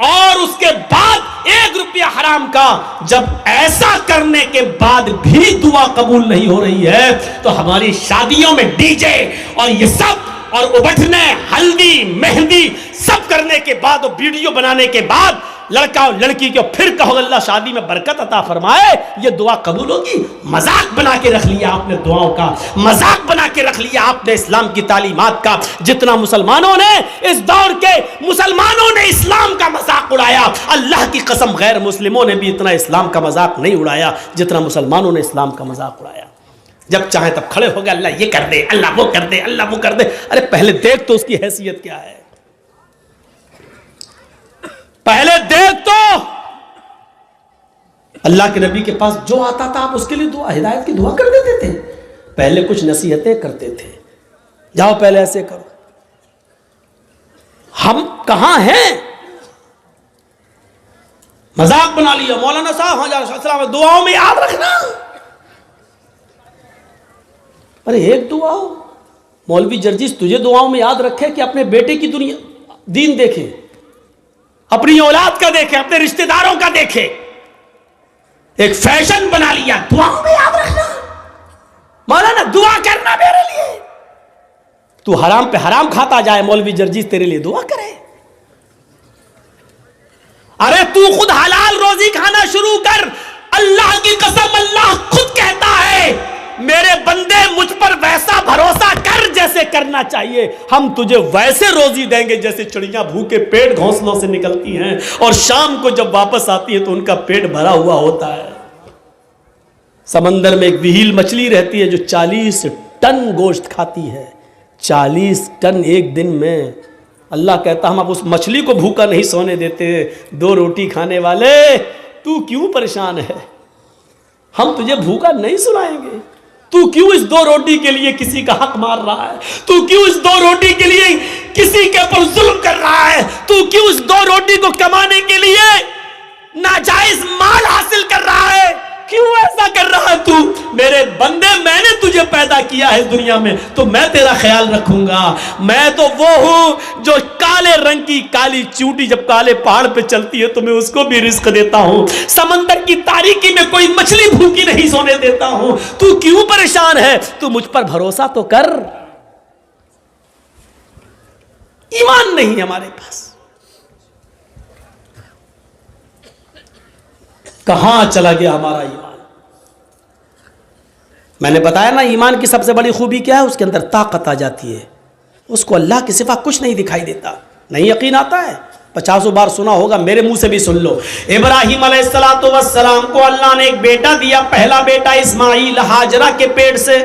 और उसके बाद 1 रुपया हराम का। जब ऐसा करने के बाद भी दुआ कबूल नहीं हो रही है, तो हमारी शादियों में डीजे और ये सब, और उबटने, हल्दी, मेहंदी सब करने के बाद, और वीडियो बनाने के बाद लड़का और लड़की को फिर कहो अल्लाह शादी में बरकत अता फरमाए, ये दुआ कबूल होगी? मजाक बना के रख लिया आपने दुआओं का, मजाक बना के रख लिया आपने इस्लाम की तालीमात का। जितना मुसलमानों ने, इस दौर के मुसलमानों ने इस्लाम का मजाक उड़ाया, अल्लाह की कसम गैर मुस्लिमों ने भी इतना इस्लाम का मजाक नहीं उड़ाया जितना मुसलमानों ने इस्लाम का मजाक उड़ाया। जब चाहे तब खड़े हो गए, अल्लाह ये कर दे, अल्लाह वो कर दे, अल्लाह वो कर दे। अरे पहले देख तो उसकी हैसियत क्या है, पहले देख तो। अल्लाह के नबी के पास जो आता था आप उसके लिए दुआ, हिदायत की दुआ कर देते थे। पहले कुछ नसीहतें करते थे, जाओ पहले ऐसे करो। हम कहां हैं? मजाक बना लिया। मौलाना साहब हाँ दुआओं में याद रखना। अरे एक दुआ हो, मौलवी जर्जिस तुझे दुआओं में याद रखे कि अपने बेटे की दुनिया दीन देखे, अपनी औलाद का देखे, अपने रिश्तेदारों का देखे। एक फैशन बना लिया, दुआओं में याद रखना। मौलाना दुआ करना मेरे लिए, तू हराम पे हराम खाता जाए, मौलवी जर्जिस तेरे लिए दुआ करे। अरे तू खुद हलाल रोजी खाना शुरू कर। अल्लाह की कसम, अल्लाह खुद कहता है मेरे बंदे मुझ पर वैसा भरोसा कर जैसे करना चाहिए, हम तुझे वैसे रोजी देंगे जैसे चिड़ियां भूखे पेट घोंसलों से निकलती हैं और शाम को जब वापस आती है तो उनका पेट भरा हुआ होता है। समंदर में एक विहील मछली रहती है जो 40 टन गोश्त खाती है, 40 टन एक दिन में। अल्लाह कहता हम अब उस मछली को भूखा नहीं सोने देते। 2 रोटी खाने वाले तू क्यों परेशान है, हम तुझे भूखा नहीं सुनाएंगे। तू क्यों इस 2 रोटी के लिए किसी का हक मार रहा है, तू क्यों इस 2 रोटी के लिए किसी के ऊपर जुल्म कर रहा है, तू क्यों इस 2 रोटी को कमाने के लिए नाजायज माल हासिल कर रहा है, क्यों ऐसा कर रहा है तू? मेरे बंदे, मैंने तुझे पैदा किया है दुनिया में, तो मैं तेरा ख्याल रखूंगा। मैं तो वो हूं जो काले रंग की काली चूटी जब काले पहाड़ पे चलती है तो मैं उसको भी रिस्क देता हूं। समंदर की तारीकी में कोई मछली भूखी नहीं सोने देता हूं। तू क्यों परेशान है? तू मुझ पर भरोसा तो कर। ईमान नहीं हमारे पास। कहां चला गया हमारा ईमान? मैंने बताया ना, ईमान की सबसे बड़ी खूबी क्या है? उसके अंदर ताकत आ जाती है, उसको अल्लाह के सिवा कुछ नहीं दिखाई देता। नहीं यकीन आता है? 50 बार सुना होगा, मेरे मुंह से भी सुन लो। इब्राहिम अलैहिस्सलातु वस्सलाम को अल्लाह ने एक बेटा दिया, पहला बेटा इस्माइल, हाजरा के पेट से।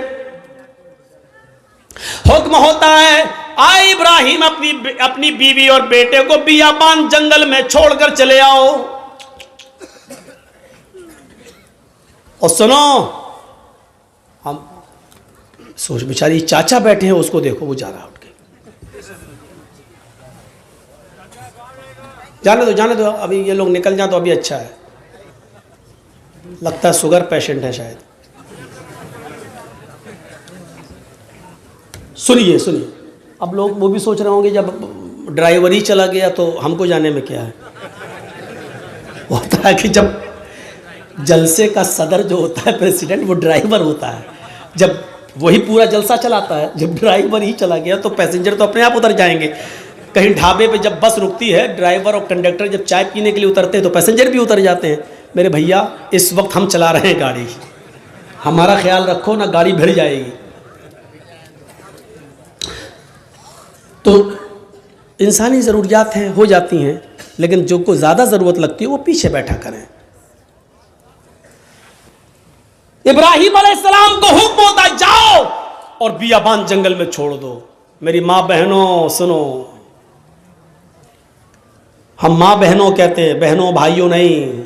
हुक्म होता है, आए इब्राहिम अपनी बीवी और बेटे को बियाबान जंगल में छोड़कर चले आओ। और सुनो, हम सोच, बेचारी चाचा बैठे हैं, उसको देखो, वो जा रहा उठ के। जाने दो, अभी ये लोग निकल जाए तो अभी अच्छा है। लगता है शुगर पेशेंट है शायद। सुनिए, अब लोग वो भी सोच रहे होंगे, जब ड्राइवर ही चला गया तो हमको जाने में क्या है। होता है कि जब जलसे का सदर जो होता है, प्रेसिडेंट, वो ड्राइवर होता है। जब वही पूरा जलसा चलाता है, जब ड्राइवर ही चला गया तो पैसेंजर तो अपने आप उतर जाएंगे। कहीं ढाबे पे जब बस रुकती है, ड्राइवर और कंडक्टर जब चाय पीने के लिए उतरते हैं तो पैसेंजर भी उतर जाते हैं। मेरे भैया, इस वक्त हम चला रहे हैं गाड़ी, हमारा ख्याल रखो ना, गाड़ी भिड़ जाएगी। तो इंसानी ज़रूरियात हैं, हो जाती हैं, लेकिन जो को ज़्यादा ज़रूरत लगती है वो पीछे बैठा करें। इब्राहिम अलैहिस्सलाम को हुक्म होता है, जाओ और बियाबान जंगल में छोड़ दो। मेरी माँ बहनों सुनो, हम माँ बहनों कहते हैं, बहनों भाइयों नहीं।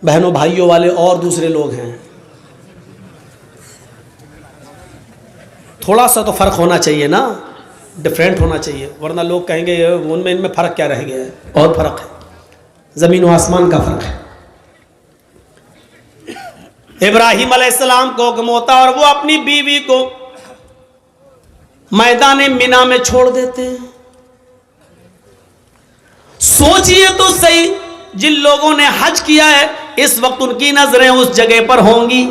बहनों भाइयों वाले और दूसरे लोग हैं। थोड़ा सा तो फर्क होना चाहिए ना, डिफरेंट होना चाहिए, वरना लोग कहेंगे उनमें इनमें फ़र्क क्या रह गया है। और फ़र्क है, ज़मीन व आसमान का फ़र्क है। इब्राहिम अलैहिस्सलाम को हुक्म होता और वो अपनी बीवी को मैदान मिना में छोड़ देते हैं। सोचिए तो सही, जिन लोगों ने हज किया है इस वक्त उनकी नजरें उस जगह पर होंगी,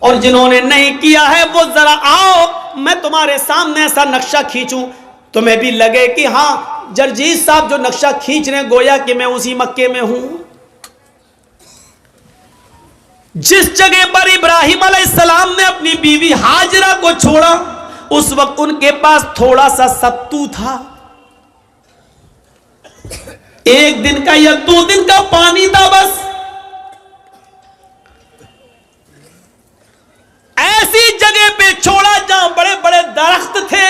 और जिन्होंने नहीं किया है वो जरा आओ, मैं तुम्हारे सामने ऐसा नक्शा खींचूं, तुम्हें भी लगे कि हाँ, जरजीत साहब जो नक्शा खींच रहे हैं, गोया कि मैं उसी मक्के में हूं। जिस जगह पर इब्राहिम अलैहिस्सलाम ने अपनी बीवी हाजरा को छोड़ा, उस वक्त उनके पास थोड़ा सा सत्तू था, 1 दिन का या 2 दिन का पानी था बस। ऐसी जगह पे छोड़ा जहां बड़े बड़े दरख्त थे,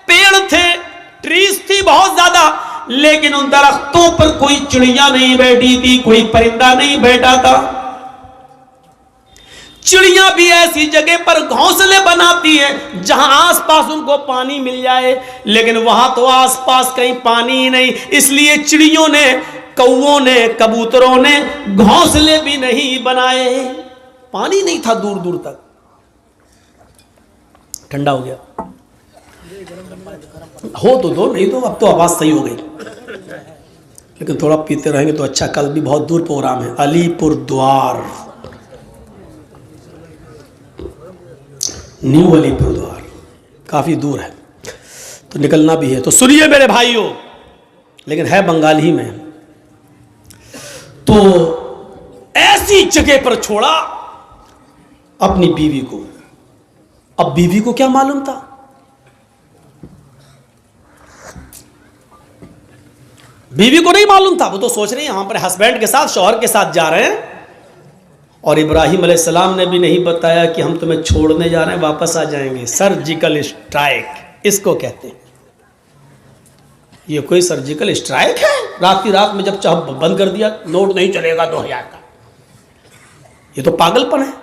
पेड़ थे, ट्रीज थी बहुत ज्यादा, लेकिन उन दरख्तों पर कोई चिड़िया नहीं बैठी थी, कोई परिंदा नहीं बैठा था। चिड़िया भी ऐसी जगह पर घोंसले बनाती है जहां आसपास उनको पानी मिल जाए, लेकिन वहां तो आसपास कहीं पानी ही नहीं। इसलिए चिड़ियों ने, कौओं ने, कबूतरों ने घोंसले भी नहीं बनाए। पानी नहीं था दूर दूर तक। ठंडा हो गया, हो तो दो, नहीं तो अब तो आवाज सही हो गई, लेकिन थोड़ा पीते रहेंगे तो अच्छा। कल भी बहुत दूर प्रोग्राम है, अलीपुर द्वार, न्यू अलीपुर द्वार, काफी दूर है, तो निकलना भी है। तो सुनिए मेरे भाइयों, लेकिन है बंगाली में। तो ऐसी जगह पर छोड़ा अपनी बीवी को। अब बीवी को क्या मालूम था? बीवी को नहीं मालूम था, वो तो सोच रही है यहां पर हस्बैंड के साथ, शौहर के साथ जा रहे हैं, और इब्राहिम अलैहिस्सलाम ने भी नहीं बताया कि हम तुम्हें छोड़ने जा रहे हैं, वापस आ जाएंगे। सर्जिकल स्ट्राइक इसको कहते हैं। ये कोई सर्जिकल स्ट्राइक है? रात की रात में जब चाह बंद कर दिया, नोट नहीं चलेगा 2000 का, ये तो पागलपन है।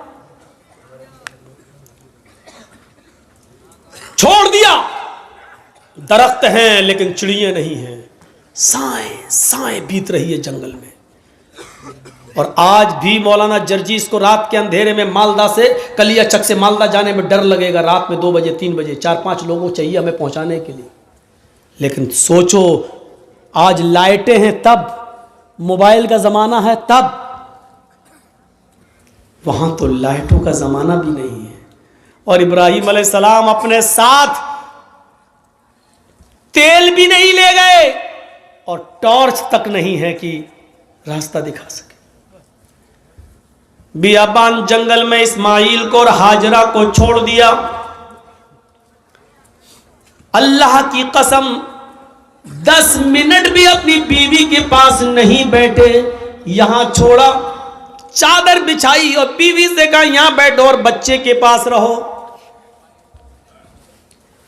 छोड़ दिया, दरख्त हैं लेकिन चिड़िया नहीं हैं, साएं साएं बीत रही है जंगल में। और आज भी मौलाना जर्जीस को रात के अंधेरे में मालदा से, कलिया चक से मालदा जाने में डर लगेगा। रात में 2 बजे 3 बजे 4-5 लोगों चाहिए हमें पहुंचाने के लिए। लेकिन सोचो, आज लाइटें हैं तब, मोबाइल का ज़माना है तब, वहां तो लाइटों का ज़माना भी नहीं है। और इब्राहिम अलैहिस्सलाम अपने साथ तेल भी नहीं ले गए और टॉर्च तक नहीं है कि रास्ता दिखा सके। बियाबान जंगल में इस्माइल को और हाजरा को छोड़ दिया। अल्लाह की कसम 10 मिनट भी अपनी बीवी के पास नहीं बैठे, यहां छोड़ा, चादर बिछाई और बीवी से कहा यहां बैठो और बच्चे के पास रहो।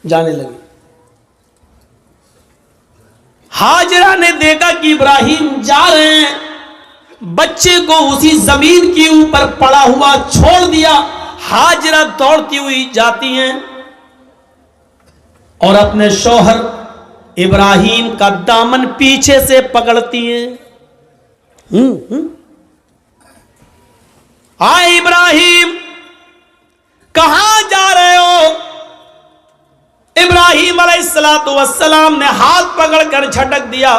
जाने लगे। हाजरा ने देखा कि इब्राहिम जा रहे हैं, बच्चे को उसी जमीन के ऊपर पड़ा हुआ छोड़ दिया। हाजरा दौड़ती हुई जाती हैं और अपने शौहर इब्राहिम का दामन पीछे से पकड़ती हैं। आए इब्राहिम, कहां जा रहे हो? इब्राहिम अलैहिस्सलातु वस्सलाम ने हाथ पकड़कर झटक दिया।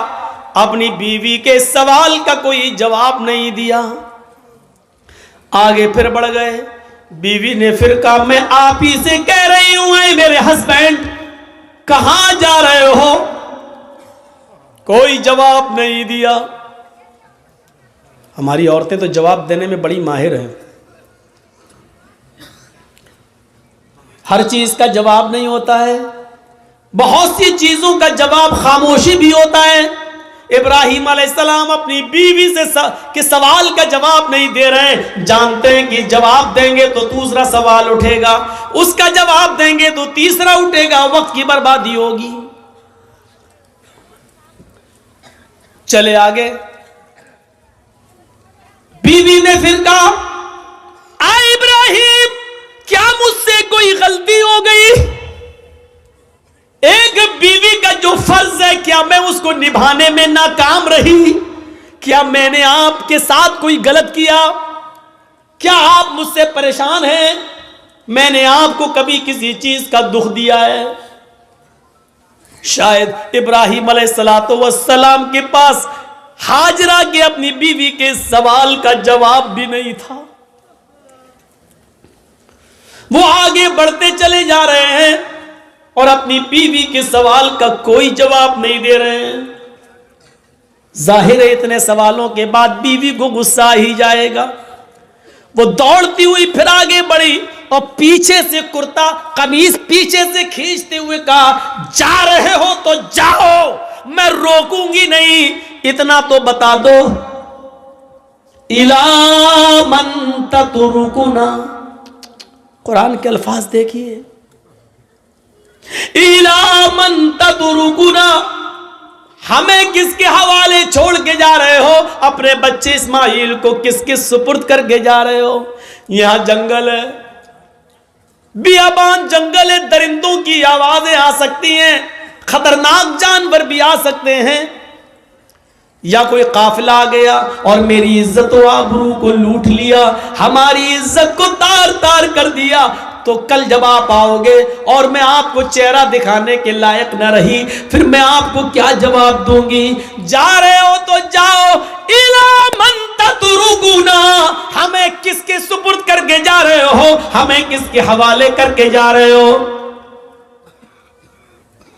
अपनी बीवी के सवाल का कोई जवाब नहीं दिया। आगे फिर बढ़ गए। बीवी ने फिर कहा मैं आप ही से कह रही हूं मेरे हस्बैंड, कहां जा रहे हो? कोई जवाब नहीं दिया। हमारी औरतें तो जवाब देने में बड़ी माहिर हैं। हर चीज का जवाब नहीं होता है, बहुत सी चीजों का जवाब खामोशी भी होता है। इब्राहिम अलैहिस्सलाम अपनी बीवी से के सवाल का जवाब नहीं दे रहे हैं। जानते हैं कि जवाब देंगे तो दूसरा सवाल उठेगा, उसका जवाब देंगे तो तीसरा उठेगा, वक्त की बर्बादी होगी। चले आगे। बीवी ने फिर कहा आ इब्राहिम, क्या मुझसे कोई गलती हो गई? एक बीवी का जो फर्ज है क्या मैं उसको निभाने में नाकाम रही? क्या मैंने आपके साथ कोई गलत किया? क्या आप मुझसे परेशान हैं? मैंने आपको कभी किसी चीज का दुख दिया है? शायद इब्राहिम अलैहिस्सलातु वस्सलाम के पास हाजरा के अपनी बीवी के सवाल का जवाब भी नहीं था। वो आगे बढ़ते चले जा रहे हैं और अपनी बीवी के सवाल का कोई जवाब नहीं दे रहे हैं। जाहिर है इतने सवालों के बाद बीवी को गुस्सा ही जाएगा। वो दौड़ती हुई फिर आगे बढ़ी और पीछे से कुर्ता कमीज पीछे से खींचते हुए कहा जा रहे हो तो जाओ, मैं रोकूंगी नहीं। इतना तो बता दो, इला मन ततरुकुना, कुरान के अल्फाज देखिए, इला मन ततरुकुना, हमें किसके हवाले छोड़ के जा रहे हो? अपने बच्चे इस्माइल को किसके सुपुर्द करके जा रहे हो? यहां जंगल है, बियाबान जंगल है, दरिंदों की आवाजें आ सकती हैं, खतरनाक जानवर भी आ सकते हैं, या कोई काफिला आ गया और मेरी इज्जत व आबरू को लूट लिया, हमारी इज्जत को तार तार कर दिया। तो कल जब आप आओगे और मैं आपको चेहरा दिखाने के लायक न रही, फिर मैं आपको क्या जवाब दूंगी? जा रहे हो तो जाओ, इला मन ततरुकुना, हमें किसके सुपुर्द करके जा रहे हो? हमें किसके हवाले करके जा रहे हो?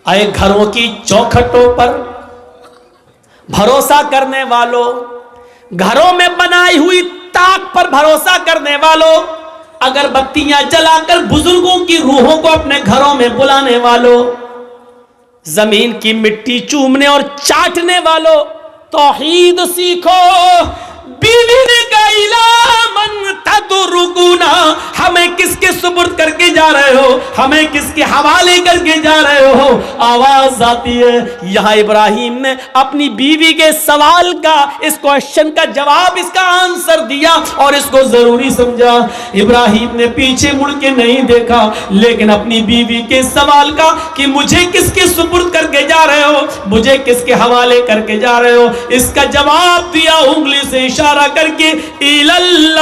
आए घरों की चौखटों पर भरोसा करने वालों, घरों में बनाई हुई ताक पर भरोसा करने वालों, अगरबत्तियां जलाकर बुजुर्गों की रूहों को अपने घरों में बुलाने वालों, जमीन की मिट्टी चूमने और चाटने वालों, तौहीद सीखो। बीवी ने कहा इलामन तदरुकुना, हमें किसके सुपुर्द करके जा रहे हो, हमें किसके हवाले करके जा रहे हो। आवाज आती है। यहां इब्राहिम ने अपनी बीवी के सवाल का, इस क्वेश्चन का जवाब, इसका आंसर दिया और इसको जरूरी समझा। इब्राहिम ने पीछे मुड़ के नहीं देखा, लेकिन अपनी बीवी के सवाल का कि मुझे किसके सुपुर्द करके जा रहे हो, मुझे किसके हवाले करके जा रहे हो, इसका जवाब दिया उंगली से इशारा करके, इल्लल्लाह।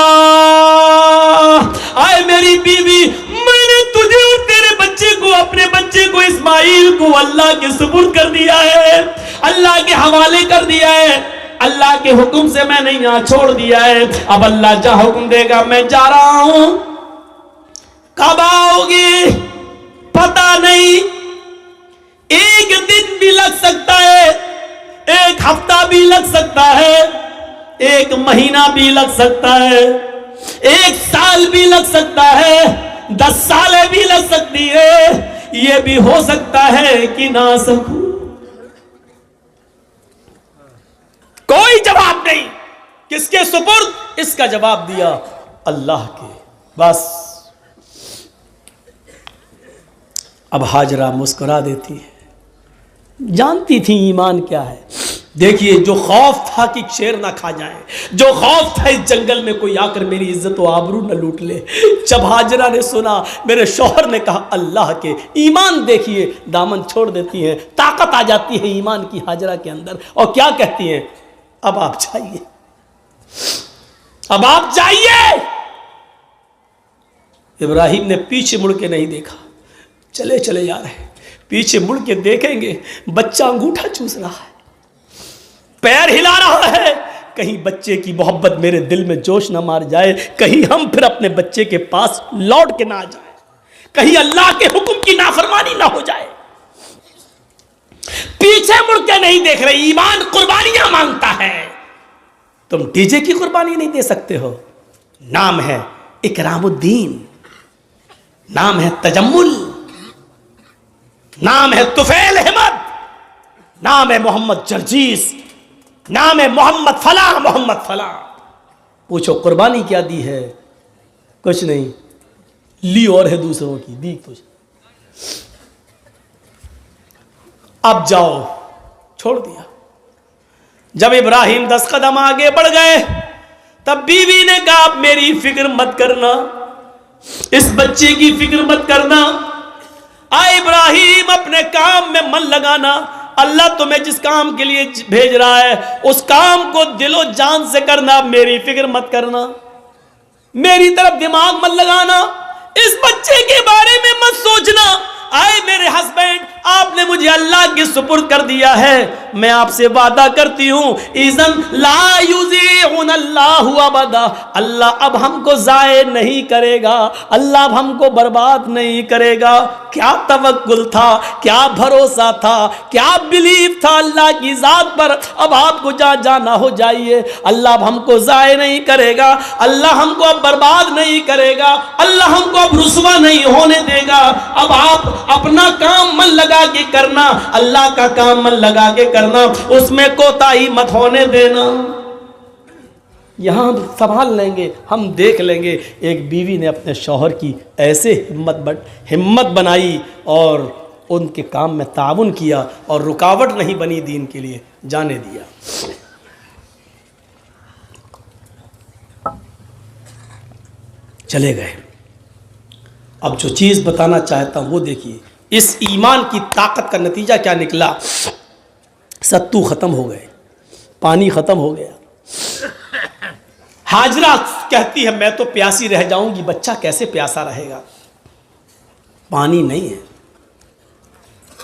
आए मेरी बीवी, मैंने तुझे और तेरे बच्चे को, अपने बच्चे को इस्माइल को अल्लाह के सुपुर्द कर दिया है, अल्लाह के हवाले कर दिया है। अल्लाह के हुक्म से मैंने यहां छोड़ दिया है। अब अल्लाह जहां हुक्म देगा मैं जा रहा हूं। कब आओगी पता नहीं, एक दिन भी लग सकता है, एक हफ्ता भी लग सकता है, एक महीना भी लग सकता है, एक साल भी लग सकता है, 10 सालें भी लग सकती है। यह भी हो सकता है कि ना सकूं। कोई जवाब नहीं, किसके सुपुर्द, इसका जवाब दिया अल्लाह के। बस अब हाजरा मुस्कुरा देती है, जानती थी ईमान क्या है। देखिए, जो खौफ था कि शेर ना खा जाए, जो खौफ था इस जंगल में कोई आकर मेरी इज्जत व आबरू न लूट ले, जब हाजरा ने सुना, मेरे शौहर ने कहा अल्लाह के, ईमान देखिए, दामन छोड़ देती है, ताकत आ जाती है ईमान की हाजरा के अंदर। और क्या कहती हैं, अब आप जाइए, अब आप जाइए। इब्राहिम ने पीछे मुड़ के नहीं देखा, चले चले जा रहे। पीछे मुड़ के देखेंगे, बच्चा अंगूठा चूस रहा है, पैर हिला रहा है। कहीं बच्चे की मोहब्बत मेरे दिल में जोश ना मार जाए, कहीं हम फिर अपने बच्चे के पास लौट के ना आ जाए, कहीं अल्लाह के हुक्म की नाफरमानी ना हो जाए। पीछे मुड़ के नहीं देख रहे। ईमान कुर्बानियां मांगता है। तुम डीजे की कुर्बानी नहीं दे सकते हो। नाम है इकरामुद्दीन, नाम है तजम्मुल, नाम है तुफैल अहमद, नाम है मोहम्मद जर्जीस, नाम है मोहम्मद फला, मोहम्मद फला। पूछो कुर्बानी क्या दी है? कुछ नहीं, ली और है दूसरों की, दी कुछ। अब जाओ, छोड़ दिया। जब इब्राहिम 10 कदम आगे बढ़ गए, तब बीवी ने कहा आप मेरी फिक्र मत करना, इस बच्चे की फिक्र मत करना। आ इब्राहिम, अपने काम में मन लगाना। अल्लाह तुम्हें जिस काम के लिए भेज रहा है, उस काम को दिलो जान से करना, मेरी फिक्र मत करना, मेरी तरफ दिमाग मत लगाना, इस बच्चे के बारे में मत सोचना। आए मेरे हस्बैंड, आपने मुझे अल्लाह के सुपुर्द कर दिया है, मैं आपसे वादा करती हूं, इज़न ला युज़ीउनल्लाहु अबदा, अल्लाह अब हमको ज़ाये नहीं करेगा, अल्लाह अब हमको बर्बाद नहीं करेगा। क्या तवक्कुल था, क्या भरोसा था, क्या बिलीव था अल्लाह की ज़ात पर। अब आपको जहाँ जाना हो जाइए, अल्लाह अब हमको ज़ाये नहीं करेगा, अल्लाह हमको अब बर्बाद नहीं करेगा, अल्लाह हमको अब रुसवा नहीं होने देगा। अब आप अपना काम मन लगा के करना, अल्लाह का काम मन लगा के करना, उसमें कोताही मत होने देना। यहां हम संभाल लेंगे, हम देख लेंगे। एक बीवी ने अपने शौहर की ऐसे हिम्मत बनाई और उनके काम में ताउन किया और रुकावट नहीं बनी, दीन के लिए जाने दिया। चले गए। अब जो चीज़ बताना चाहता हूं वो देखिए, इस ईमान की ताकत का नतीजा क्या निकला। सत्तू खत्म हो गए, पानी खत्म हो गया। हाजरा कहती है मैं तो प्यासी रह जाऊंगी, बच्चा कैसे प्यासा रहेगा, पानी नहीं है।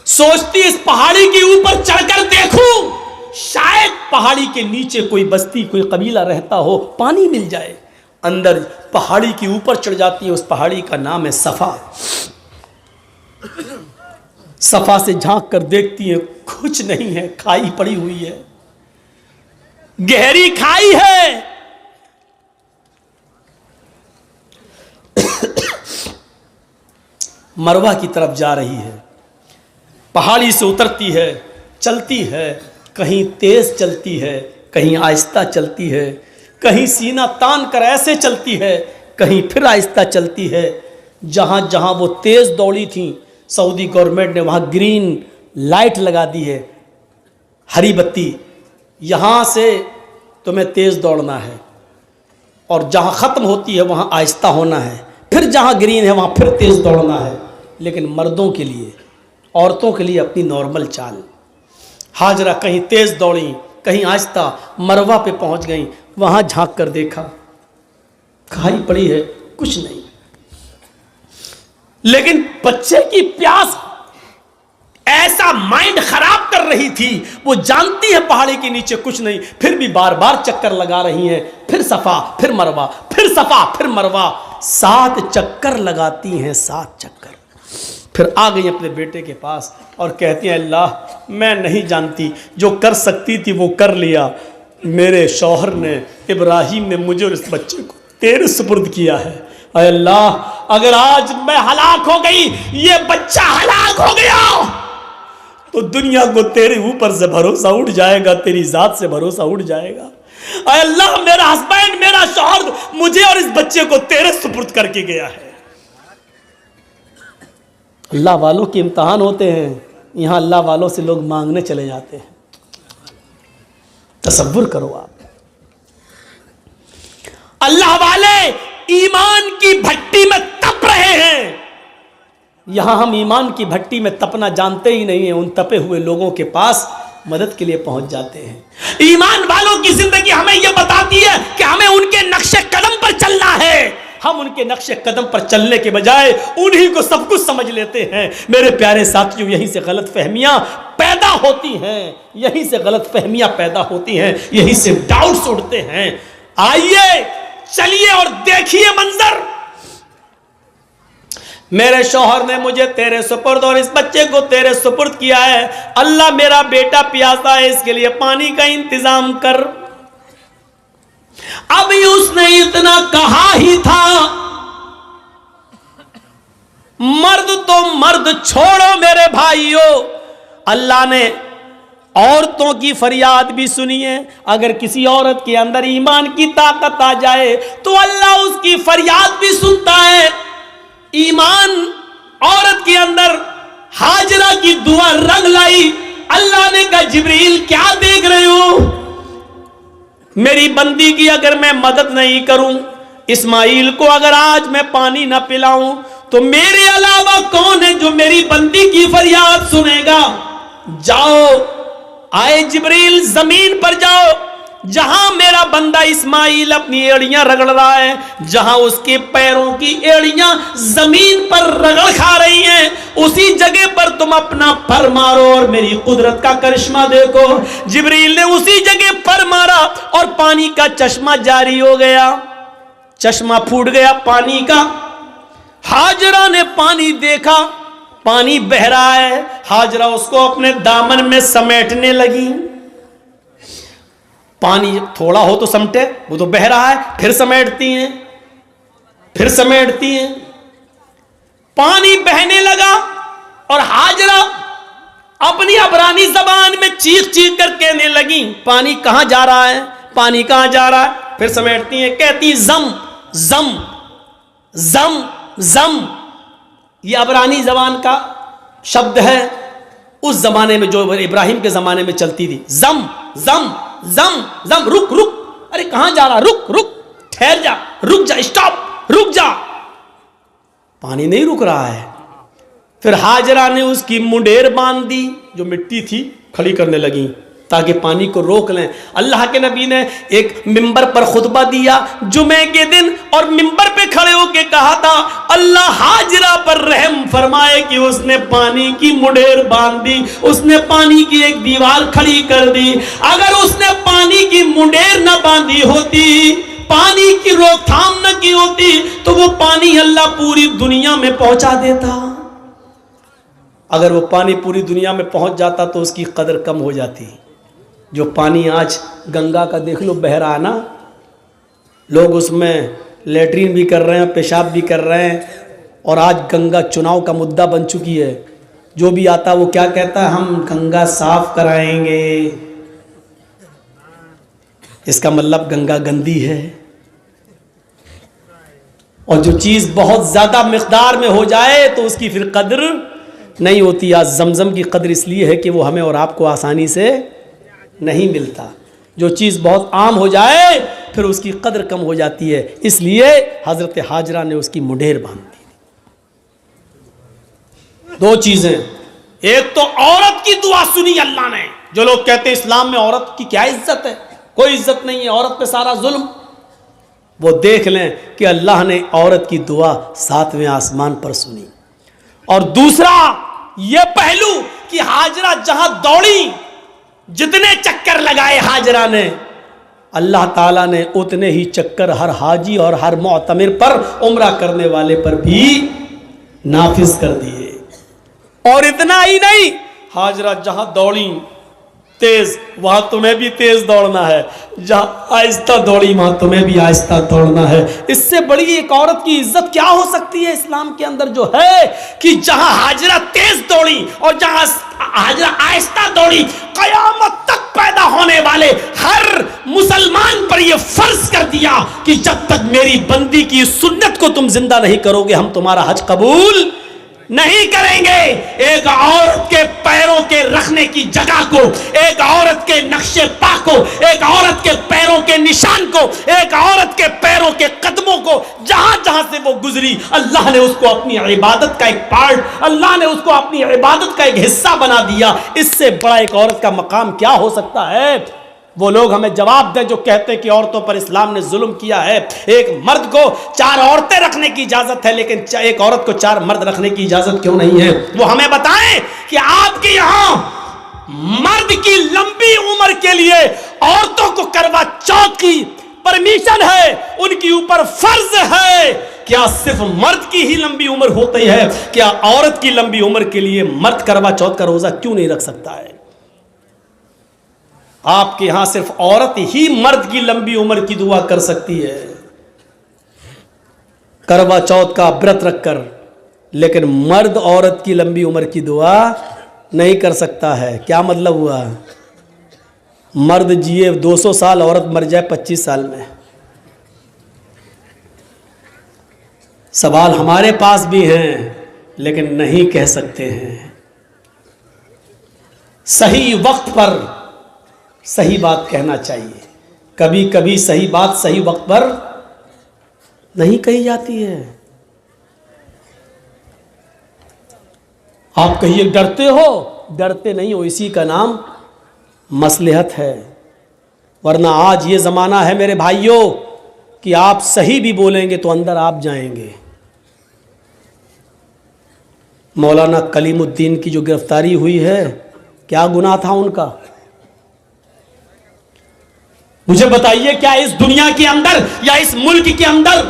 सोचती इस पहाड़ी के ऊपर चढ़कर देखूं, शायद पहाड़ी के नीचे कोई बस्ती, कोई कबीला रहता हो, पानी मिल जाए। अंदर पहाड़ी के ऊपर चढ़ जाती है, उस पहाड़ी का नाम है सफा। सफा से झांक कर देखती है, कुछ नहीं है, खाई पड़ी हुई है, गहरी खाई है। मरवा की तरफ जा रही है, पहाड़ी से उतरती है, चलती है, कहीं तेज चलती है, कहीं आहिस्ता चलती है। कहीं सीना तान कर ऐसे चलती है, कहीं फिर आहिस्ता चलती है। जहाँ जहाँ वो तेज़ दौड़ी थी, सऊदी गवर्नमेंट ने वहाँ ग्रीन लाइट लगा दी है, हरी बत्ती, यहाँ से तुम्हें तेज़ दौड़ना है, और जहाँ ख़त्म होती है वहाँ आहिस्ता होना है, फिर जहाँ ग्रीन है वहाँ फिर तेज़ दौड़ना है। लेकिन मर्दों के लिए, औरतों के लिए अपनी नॉर्मल चाल। हाजरा कहीं तेज़ दौड़ी, कहीं आहिस्ता, मरवा पे पहुँच गई, वहाँ झांक कर देखा, खाई पड़ी है, कुछ नहीं। लेकिन बच्चे की प्यास ऐसा माइंड खराब कर रही थी, वो जानती है पहाड़ी के नीचे कुछ नहीं, फिर भी बार बार चक्कर लगा रही हैं, फिर सफा फिर मरवा, फिर सफा फिर मरवा, 7 चक्कर लगाती हैं, 7 चक्कर। फिर आ गई अपने बेटे के पास और कहती हैं, अल्लाह मैं नहीं जानती, जो कर सकती थी वो कर लिया, मेरे शौहर ने, इब्राहिम ने मुझे और इस बच्चे को तेरे सुपुर्द किया है। अय अल्लाह, अगर आज मैं हलाक हो गई, ये बच्चा हलाक हो गया, तो दुनिया को तेरे ऊपर से भरोसा उठ जाएगा, तेरी जात से भरोसा उठ जाएगा। अय अल्लाह, मेरा हस्बैंड, मेरा शौहर मुझे और इस बच्चे को तेरे सुपुर्द करके गया है। अल्लाह वालों के इम्तहान होते हैं, यहाँ अल्लाह वालों से लोग मांगने चले जाते हैं। तसव्वुर करो आप, अल्लाह वाले ईमान की भट्टी में तप रहे हैं, यहां हम ईमान की भट्टी में तपना जानते ही नहीं है। उन तपे हुए लोगों के पास मदद के लिए पहुंच जाते हैं। ईमान वालों की जिंदगी हमें यह बताती है कि हमें उनके नक्शे कदम पर चलना है। हम उनके नक्शे कदम पर चलने के बजाय उन्हीं को सब कुछ समझ लेते हैं। मेरे प्यारे साथियों, यहीं से गलत फहमियां पैदा होती हैं, यहीं से गलत फहमियां पैदा होती हैं, यहीं से डाउट्स उठते हैं। आइए चलिए और देखिए मंजर, मेरे शौहर ने मुझे तेरे सुपुर्द और इस बच्चे को तेरे सुपुर्द किया है। अल्लाह, मेरा बेटा प्यासा है, इसके लिए पानी का इंतजाम कर। अभी उसने इतना कहा ही था, मर्द तो मर्द छोड़ो मेरे भाइयों, अल्लाह ने औरतों की फरियाद भी सुनी है। अगर किसी औरत के अंदर ईमान की ताकत आ जाए तो अल्लाह उसकी फरियाद भी सुनता है। ईमान औरत के अंदर हाजरा की दुआ रंग लाई। अल्लाह ने कहा, जिब्रील क्या देख रहे हो, मेरी बंदी की अगर मैं मदद नहीं करूं, इस्माइल को अगर आज मैं पानी ना पिलाऊं, तो मेरे अलावा कौन है जो मेरी बंदी की फरियाद सुनेगा। जाओ, आए जिब्रील, जमीन पर जाओ, जहां मेरा बंदा इस्माइल अपनी एड़ियां रगड़ रहा है, जहां उसके पैरों की एड़ियां जमीन पर रगड़ खा रही हैं, उसी जगह पर तुम अपना पर मारो और मेरी कुदरत का करिश्मा देखो। जिब्रील ने उसी जगह पर मारा और पानी का चश्मा जारी हो गया, चश्मा फूट गया पानी का। हाजरा ने पानी देखा, पानी बह रहा है। हाजरा उसको अपने दामन में समेटने लगी। पानी थोड़ा हो तो समटे, वो तो बह रहा है, फिर समेटती हैं, फिर समेटती हैं। पानी बहने लगा और हाजरा अपनी अबरानी जबान में चीख चीख कर कहने लगी, पानी कहां जा रहा है, पानी कहां जा रहा है। फिर समेटती हैं, कहती जम जम जम जम। ये अबरानी जबान का शब्द है, उस जमाने में जो इब्राहिम के जमाने में चलती थी। जम जम जम जम, रुक रुक, अरे कहां जा रहा, रुक रुक, ठहर जा, रुक जा, स्टॉप, रुक जा। पानी नहीं रुक रहा है। फिर हाजरा ने उसकी मुंडेर बांध दी, जो मिट्टी थी खड़ी करने लगी ताकि पानी को रोक लें। अल्लाह के नबी ने एक मिंबर पर खुतबा दिया जुमे के दिन, और मिंबर पे खड़े होके कहा था, अल्लाह हाजरा पर रहम फरमाए कि उसने पानी की मुंडेर बांध दी, उसने पानी की एक दीवार खड़ी कर दी। अगर उसने पानी की मुंडेर न बांधी होती, पानी की रोकथाम न की होती, तो वो पानी अल्लाह पूरी दुनिया में पहुंचा देता। अगर वो पानी पूरी दुनिया में पहुंच जाता तो उसकी कदर कम हो जाती। जो पानी आज गंगा का देख लो बह रहा है ना, लोग उसमें लेटरिन भी कर रहे हैं, पेशाब भी कर रहे हैं, और आज गंगा चुनाव का मुद्दा बन चुकी है। जो भी आता है वो क्या कहता है, हम गंगा साफ कराएंगे। इसका मतलब गंगा गंदी है। और जो चीज़ बहुत ज़्यादा मिक़दार में हो जाए तो उसकी फिर कदर नहीं होती। आज जमजम की कदर इसलिए है कि वो हमें और आपको आसानी से नहीं मिलता। जो चीज़ बहुत आम हो जाए फिर उसकी कदर कम हो जाती है, इसलिए हज़रत हाजरा ने उसकी मुंडेर बांध दी। दो चीज़ें, एक तो औरत की दुआ सुनी अल्लाह ने। जो लोग कहते हैं इस्लाम में औरत की क्या इज्जत है, कोई इज्जत नहीं है, औरत पे सारा जुल्म, वो देख लें कि अल्लाह ने औरत की दुआ 7वें आसमान पर सुनी। और दूसरा ये पहलू कि हाजरा जहां दौड़ी, जितने चक्कर लगाए हाजरा ने, अल्लाह ताला ने उतने ही चक्कर हर हाजी और हर मुअतमिर पर, उम्रा करने वाले पर भी नाफिज कर दिए। और इतना ही नहीं, हाजरा जहां दौड़ी तेज, वहां तुम्हें भी तेज दौड़ना है, जहां आहिस्ता दौड़ी वहां तुम्हें भी आहिस्ता दौड़ना है। इससे बड़ी एक औरत की इज्जत क्या हो सकती है इस्लाम के अंदर, जो है कि जहां हाजरा तेज दौड़ी और जहां हाजरा आहिस्ता दौड़ी, कयामत तक पैदा होने वाले हर मुसलमान पर यह फर्ज कर दिया कि जब तक मेरी बंदी की सुन्नत को तुम जिंदा नहीं करोगे, हम तुम्हारा हज कबूल नहीं करेंगे। एक औरत के पैरों के रखने की जगह को, एक औरत के नक्शे पा को, एक औरत के पैरों के निशान को, एक औरत के पैरों के कदमों को, जहां जहां से वो गुजरी, अल्लाह ने उसको अपनी इबादत का एक पार्ट, अल्लाह ने उसको अपनी इबादत का एक हिस्सा बना दिया। इससे बड़ा एक औरत का मकाम क्या हो सकता है। वो लोग हमें जवाब दें जो कहते हैं कि औरतों पर इस्लाम ने जुल्म किया है। एक मर्द को 4 औरतें रखने की इजाजत है, लेकिन एक औरत को 4 मर्द रखने की इजाजत क्यों नहीं है। वो हमें बताएं कि आपके यहां मर्द की लंबी उम्र के लिए औरतों को करवा चौथ की परमिशन है, उनके ऊपर फर्ज है। क्या सिर्फ मर्द की ही लंबी उम्र होती है? क्या औरत की लंबी उम्र के लिए मर्द करवा चौथ का रोजा क्यों नहीं रख सकता है? आपके यहां सिर्फ औरत ही मर्द की लंबी उम्र की दुआ कर सकती है, करवा चौथ का व्रत रखकर, लेकिन मर्द औरत की लंबी उम्र की दुआ नहीं कर सकता है। क्या मतलब हुआ? मर्द जिए 200 साल, औरत मर जाए 25 साल में। सवाल हमारे पास भी हैं, लेकिन नहीं कह सकते हैं। सही वक्त पर सही बात कहना चाहिए। कभी कभी सही बात सही वक्त पर नहीं कही जाती है। आप कहिए डरते हो, डरते नहीं हो, इसी का नाम मसलहत है। वरना आज ये ज़माना है मेरे भाइयों कि आप सही भी बोलेंगे तो अंदर आप जाएंगे। मौलाना कलीमुद्दीन की जो गिरफ्तारी हुई है, क्या गुनाह था उनका? मुझे बताइए, क्या इस दुनिया के अंदर या इस मुल्क के अंदर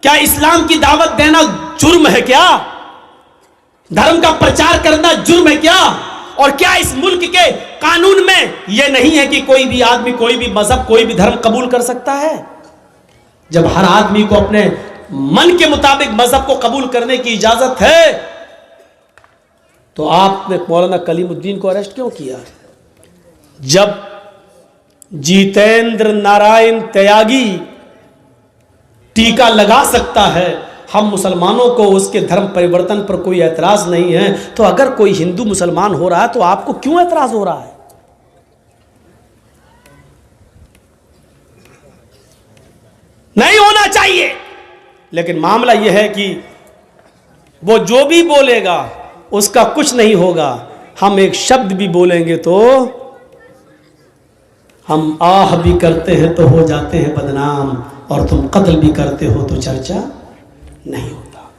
क्या इस्लाम की दावत देना जुर्म है क्या? धर्म का प्रचार करना जुर्म है क्या? और क्या इस मुल्क के कानून में यह नहीं है कि कोई भी आदमी कोई भी मजहब कोई भी धर्म कबूल कर सकता है? जब हर आदमी को अपने मन के मुताबिक मजहब को कबूल करने की इजाजत है, तो आपने मौलाना कलीमुद्दीन को अरेस्ट क्यों किया? जब जितेंद्र नारायण त्यागी टीका लगा सकता है, हम मुसलमानों को उसके धर्म परिवर्तन पर कोई एतराज नहीं है, तो अगर कोई हिंदू मुसलमान हो रहा है तो आपको क्यों एतराज हो रहा है? नहीं होना चाहिए। लेकिन मामला यह है कि वो जो भी बोलेगा उसका कुछ नहीं होगा। हम एक शब्द भी बोलेंगे तो हम आह भी करते हैं तो हो जाते हैं बदनाम, और तुम कत्ल भी करते हो तो चर्चा नहीं होता।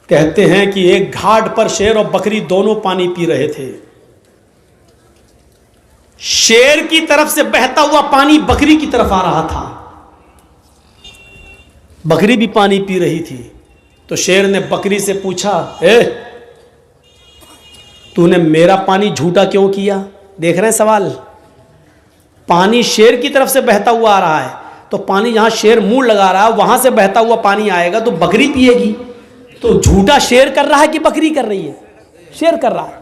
कहते हैं कि एक घाट पर शेर और बकरी दोनों पानी पी रहे थे। शेर की तरफ से बहता हुआ पानी बकरी की तरफ आ रहा था। बकरी भी पानी पी रही थी। तो शेर ने बकरी से पूछा, तूने मेरा पानी झूठा क्यों किया? देख रहे हैं सवाल। पानी शेर की तरफ से बहता हुआ आ रहा है, तो पानी जहां शेर मुंह लगा रहा है वहां से बहता हुआ पानी आएगा तो बकरी पिएगी। तो झूठा शेर कर रहा है कि बकरी कर रही है? शेर कर रहा है।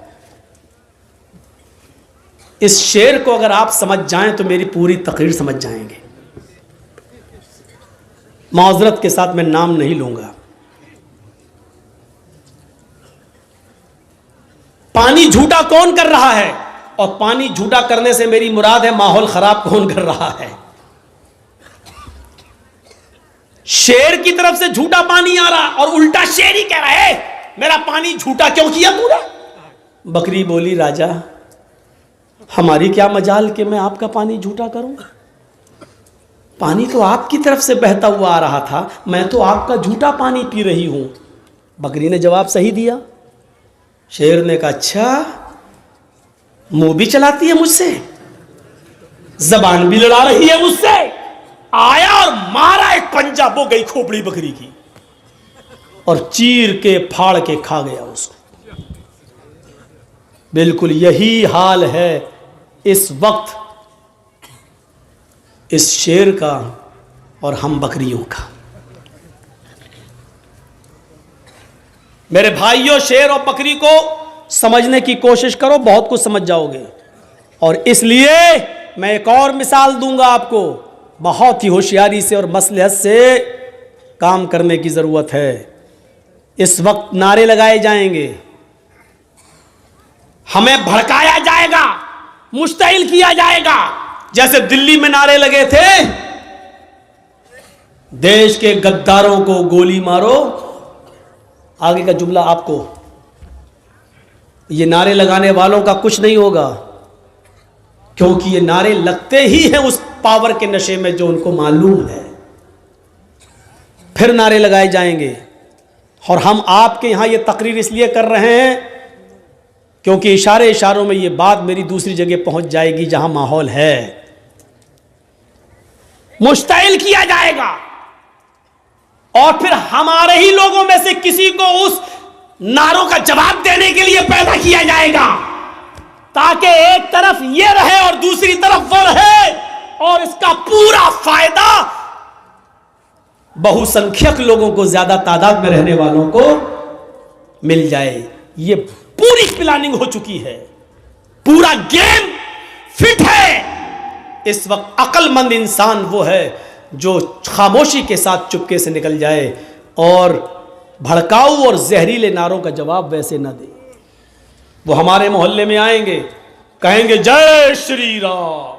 इस शेर को अगर आप समझ जाएं तो मेरी पूरी तकरीर समझ जाएंगे। माजरत के साथ मैं नाम नहीं लूंगा। पानी झूठा कौन कर रहा है, और पानी झूठा करने से मेरी मुराद है माहौल खराब कौन कर रहा है। शेर की तरफ से झूठा पानी आ रहा और उल्टा शेर ही कह रहा है मेरा पानी झूठा क्यों किया तूने। बकरी बोली राजा हमारी क्या मजाल कि मैं आपका पानी झूठा करूं, पानी तो आपकी तरफ से बहता हुआ आ रहा था, मैं तो आपका झूठा पानी पी रही हूं। बकरी ने जवाब सही दिया। शेर ने कहा अच्छा मुंह भी चलाती है मुझसे, जबान भी लड़ा रही है मुझसे। आया और मारा एक पंजा, वो गई खोपड़ी बकरी की और चीर के फाड़ के खा गया उसको। बिल्कुल यही हाल है इस वक्त इस शेर का और हम बकरियों का। मेरे भाइयों, शेर और बकरी को समझने की कोशिश करो, बहुत कुछ समझ जाओगे। और इसलिए मैं एक और मिसाल दूंगा आपको, बहुत ही होशियारी से और मसलहत से काम करने की जरूरत है। इस वक्त नारे लगाए जाएंगे, हमें भड़काया जाएगा, मुश्तइल किया जाएगा। जैसे दिल्ली में नारे लगे थे देश के गद्दारों को गोली मारो, आगे का जुमला आपको, ये नारे लगाने वालों का कुछ नहीं होगा, क्योंकि ये नारे लगते ही हैं उस पावर के नशे में जो उनको मालूम है। फिर नारे लगाए जाएंगे। और हम आपके यहां ये तकरीर इसलिए कर रहे हैं क्योंकि इशारों में ये बात मेरी दूसरी जगह पहुंच जाएगी जहां माहौल है। मुश्तइल किया जाएगा और फिर हमारे ही लोगों में से किसी को उस नारों का जवाब देने के लिए पैदा किया जाएगा, ताकि एक तरफ ये रहे और दूसरी तरफ वो रहे, और इसका पूरा फायदा बहुसंख्यक लोगों को, ज्यादा तादाद में रहने वालों को मिल जाए। ये पूरी प्लानिंग हो चुकी है, पूरा गेम फिट है। इस वक्त अक्लमंद इंसान वो है जो खामोशी के साथ चुपके से निकल जाए और भड़काऊ और जहरीले नारों का जवाब वैसे न दे। वो हमारे मोहल्ले में आएंगे, कहेंगे जय श्री राम।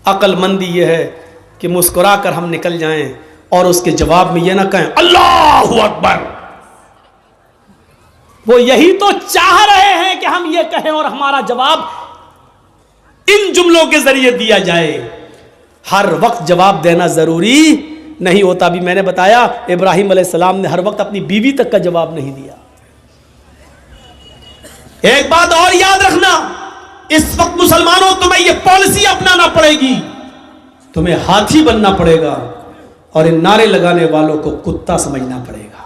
अक्लमंदी ये है कि मुस्कुराकर हम निकल जाएं और उसके जवाब में ये ना कहें अल्लाहु अकबर। वो यही तो चाह रहे हैं कि हम ये कहें और हमारा जवाब इन जुमलों के जरिए दिया जाए। हर वक्त जवाब देना जरूरी नहीं होता। भी मैंने बताया इब्राहिम अलैहिस्सलाम ने हर वक्त अपनी बीवी तक का जवाब नहीं दिया। एक बात और याद रखना, इस वक्त मुसलमानों तुम्हें यह पॉलिसी अपनाना पड़ेगी, तुम्हें हाथी बनना पड़ेगा और इन नारे लगाने वालों को कुत्ता समझना पड़ेगा।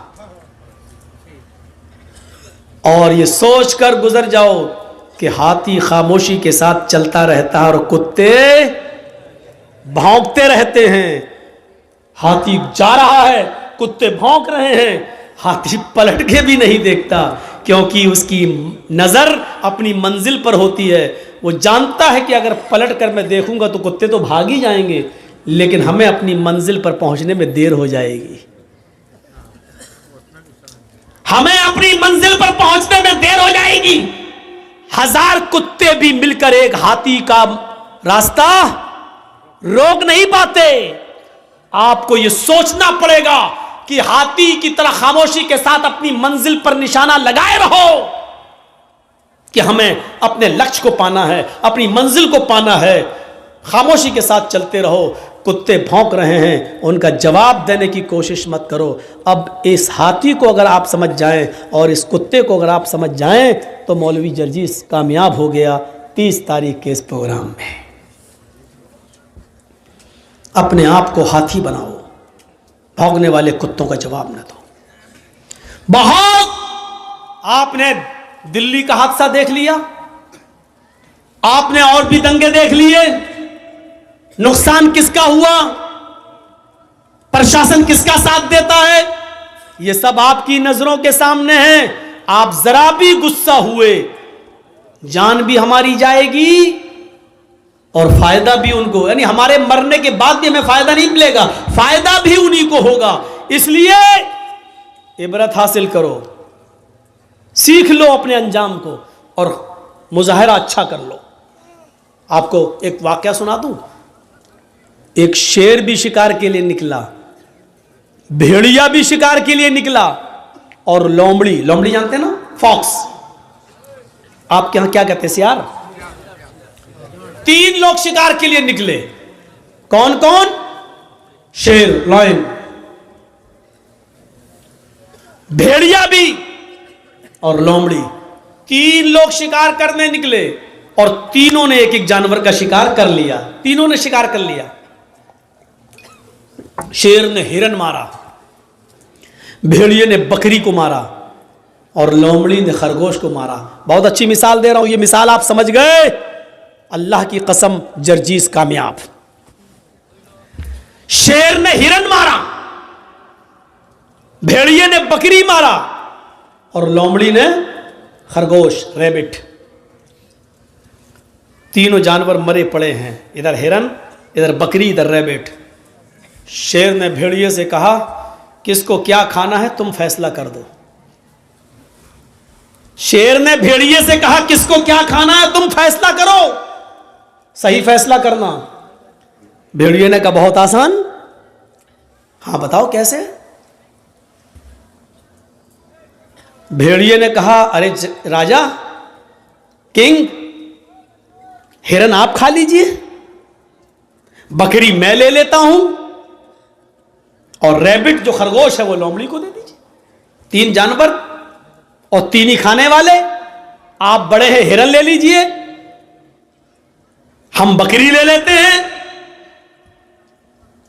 और ये सोच कर गुजर जाओ कि हाथी खामोशी के साथ चलता रहता है और कुत्ते भौंकते रहते हैं। हाथी जा रहा है, कुत्ते भौंक रहे हैं, हाथी पलट के भी नहीं देखता, क्योंकि उसकी नजर अपनी मंजिल पर होती है। वो जानता है कि अगर पलट कर मैं देखूंगा तो कुत्ते तो भाग ही जाएंगे, लेकिन हमें अपनी मंजिल पर पहुंचने में देर हो जाएगी। हमें अपनी मंजिल पर पहुंचने में देर हो जाएगी। 1000 कुत्ते भी मिलकर एक हाथी का रास्ता रोक नहीं पाते। आपको यह सोचना पड़ेगा कि हाथी की तरह खामोशी के साथ अपनी मंजिल पर निशाना लगाए रहो कि हमें अपने लक्ष्य को पाना है, अपनी मंजिल को पाना है। खामोशी के साथ चलते रहो। कुत्ते भौंक रहे हैं, उनका जवाब देने की कोशिश मत करो। अब इस हाथी को अगर आप समझ जाएं और इस कुत्ते को अगर आप समझ जाएं तो मौलवी जर्जीस कामयाब हो गया 30 तारीख के इस प्रोग्राम में। अपने आप को हाथी बनाओ, भौंकने वाले कुत्तों का जवाब न दो। बहुत आपने दिल्ली का हादसा देख लिया, आपने और भी दंगे देख लिए। नुकसान किसका हुआ, प्रशासन किसका साथ देता है, यह सब आपकी नजरों के सामने है। आप जरा भी गुस्सा हुए जान भी हमारी जाएगी और फायदा भी उनको, यानी हमारे मरने के बाद भी हमें फायदा नहीं मिलेगा, फायदा भी उन्हीं को होगा। इसलिए इबरत हासिल करो, सीख लो अपने अंजाम को और मुजाहरा अच्छा कर लो। आपको एक वाकया सुना दूं। एक शेर भी शिकार के लिए निकला, भेड़िया भी शिकार के लिए निकला, और लोमड़ी, लोमड़ी जानते हैं ना, फॉक्स, आपके यहां क्या कहते हैं सियार, 3 लोग शिकार के लिए निकले। कौन कौन? शेर, लायन, भेड़िया भी और लोमड़ी। 3 लोग शिकार करने निकले और तीनों ने एक एक जानवर का शिकार कर लिया। तीनों ने शिकार कर लिया। शेर ने हिरन मारा, भेड़िए ने बकरी को मारा और लोमड़ी ने खरगोश को मारा। बहुत अच्छी मिसाल दे रहा हूं, ये मिसाल आप समझ गए, अल्लाह की कसम जर्जीस कामयाब। शेर ने हिरन मारा, भेड़िए ने बकरी मारा और लोमड़ी ने खरगोश, रैबिट। तीनों जानवर मरे पड़े हैं, इधर हिरन, इधर बकरी, इधर रैबिट। शेर ने भेड़िए से कहा, किसको क्या खाना है तुम फैसला कर दो। शेर ने भेड़िए से कहा, किसको क्या खाना है तुम फैसला करो, सही फैसला करना। भेड़िए ने कहा, बहुत आसान। हां बताओ कैसे। भेड़िए ने कहा, अरे राजा, किंग, हिरन आप खा लीजिए, बकरी मैं ले लेता हूं, और रैबिट जो खरगोश है वो लोमड़ी को दे दीजिए। 3 जानवर और 3 ही खाने वाले, आप बड़े हैं, हिरन ले लीजिए, हम बकरी ले लेते हैं,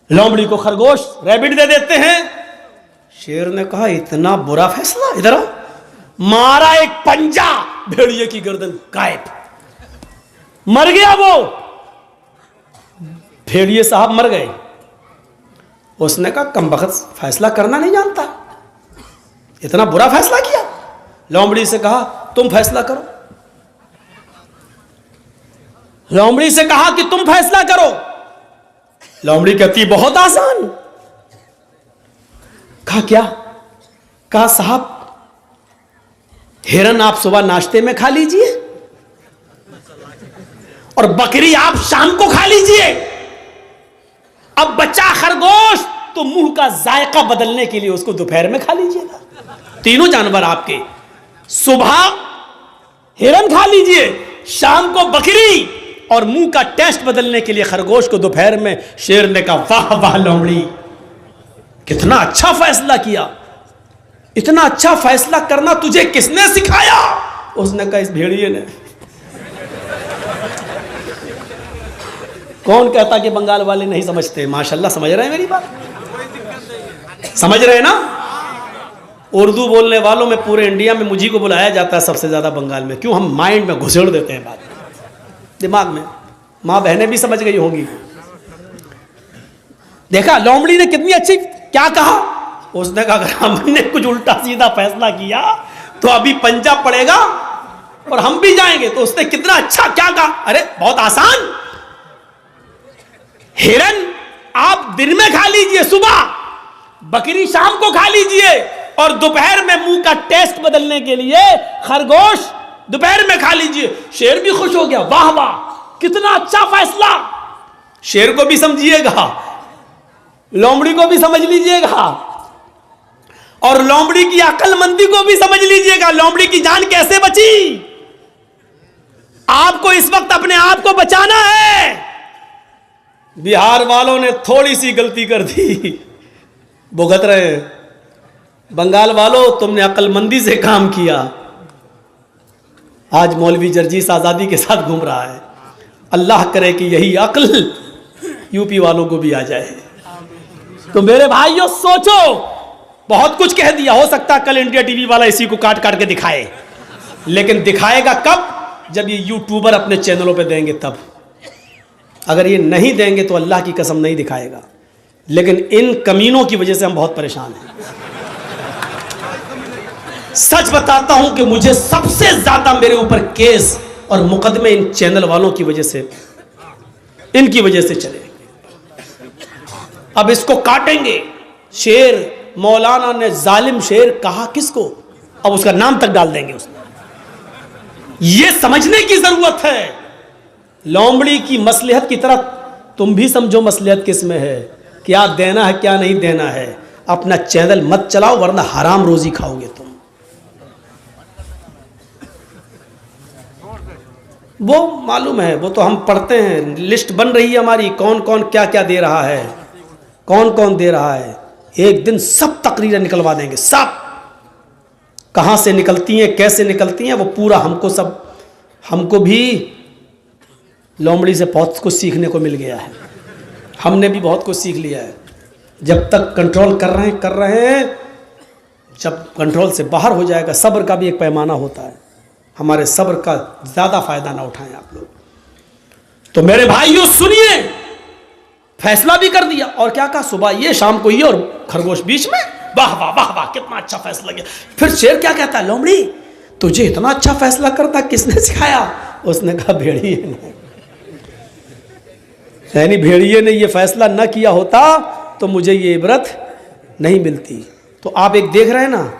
लोमड़ी को खरगोश, रैबिट दे देते हैं। शेर ने कहा, इतना बुरा फैसला, इधर आओ। मारा एक पंजा, भेड़िए की गर्दन गायब, मर गया वो। भेड़िए साहब मर गए। उसने कहा, कमबख्त फैसला करना नहीं जानता, इतना बुरा फैसला किया। लोमड़ी से कहा, तुम फैसला करो। लोमड़ी से कहा कि तुम फैसला करो। लोमड़ी कहती, बहुत आसान। कहा क्या? कहा साहब, हिरन आप सुबह नाश्ते में खा लीजिए और बकरी आप शाम को खा लीजिए। अब बचा खरगोश, तो मुंह का जायका बदलने के लिए उसको दोपहर में खा लीजिएगा। तीनों जानवर आपके, सुबह हिरन खा लीजिए, शाम को बकरी, और मुंह का टेस्ट बदलने के लिए खरगोश को दोपहर में। शेर ने कहा, वाह वाह लोमड़ी, कितना अच्छा फैसला किया, इतना अच्छा फैसला करना तुझे किसने सिखाया? उसने कहा, इस भेड़िए ने। कौन कहता कि बंगाल वाले नहीं समझते? माशाल्लाह समझ रहे हैं मेरी बात, समझ रहे हैं ना। उर्दू बोलने वालों में पूरे इंडिया में मुझी को बुलाया जाता है सबसे ज्यादा बंगाल में। क्यों? हम माइंड में घुसेड़ देते हैं बात, दिमाग में। माँ बहनें भी समझ गई होंगी। देखा लोमड़ी ने कितनी अच्छी क्या कहा। उसने कहा, अगर हमने कुछ उल्टा सीधा फैसला किया तो अभी पंजा पड़ेगा और हम भी जाएंगे। तो उसने कितना अच्छा क्या कहा, अरे बहुत आसान, हिरन आप दिन में खा लीजिए सुबह, बकरी शाम को खा लीजिए, और दोपहर में मुंह का टेस्ट बदलने के लिए खरगोश दोपहर में खा लीजिए। शेर भी खुश हो गया, वाह वाह कितना अच्छा फैसला। शेर को भी समझिएगा, लोमड़ी को भी समझ लीजिएगा, और लोमड़ी की अक्लमंदी को भी समझ लीजिएगा। लोमड़ी की जान कैसे बची? आपको इस वक्त अपने आप को बचाना है। बिहार वालों ने थोड़ी सी गलती कर दी, भुगत रहे। बंगाल वालों, तुमने अक्लमंदी से काम किया। आज मौलवी जर्जीस आजादी के साथ घूम रहा है। अल्लाह करे कि यही अक्ल यूपी वालों को भी आ जाए। तो मेरे भाइयों सोचो, बहुत कुछ कह दिया, हो सकता है कल इंडिया टीवी वाला इसी को काट काट के दिखाए, लेकिन दिखाएगा कब? जब ये यूट्यूबर अपने चैनलों पे देंगे तब। अगर ये नहीं देंगे तो अल्लाह की कसम नहीं दिखाएगा। लेकिन इन कमीनों की वजह से हम बहुत परेशान हैं। सच बताता हूं कि मुझे सबसे ज्यादा मेरे ऊपर केस और मुकदमे इन चैनल वालों की वजह से, इनकी वजह से चले। अब इसको काटेंगे। शेर मौलाना ने जालिम शेर कहा किसको, अब उसका नाम तक डाल देंगे उसमें। यह समझने की जरूरत है। लोमड़ी की मसलहत की तरह तुम भी समझो मसलहत किसमें है, क्या देना है क्या नहीं देना है। अपना चैनल मत चलाओ वरना हराम रोजी खाओगे तुम। वो मालूम है, वो तो हम पढ़ते हैं, लिस्ट बन रही है हमारी, कौन कौन क्या क्या दे रहा है, कौन कौन दे रहा है। एक दिन सब तकरीरें निकलवा देंगे, सब कहां से निकलती हैं कैसे निकलती हैं वो पूरा हमको भी लोमड़ी से बहुत कुछ सीखने को मिल गया है। हमने भी बहुत कुछ सीख लिया है। जब तक कंट्रोल कर रहे हैं, जब कंट्रोल से बाहर हो जाएगा, सब्र का भी एक पैमाना होता है, हमारे सब्र का ज़्यादा फ़ायदा ना उठाएं आप लोग। तो मेरे भाइयों सुनिए, फैसला भी कर दिया और क्या कहा, सुबह ये शाम को ये और खरगोश बीच में। वाह वाह वाह वाह, कितना अच्छा फैसला किया। फिर शेर क्या कहता है, लोमड़ी तुझे इतना अच्छा फैसला करता किसने सिखाया? उसने कहा भेड़िए ने। यानी भेड़िए ने ये फैसला न किया होता तो मुझे ये इबरत नहीं मिलती। तो आप एक देख रहे हैं ना,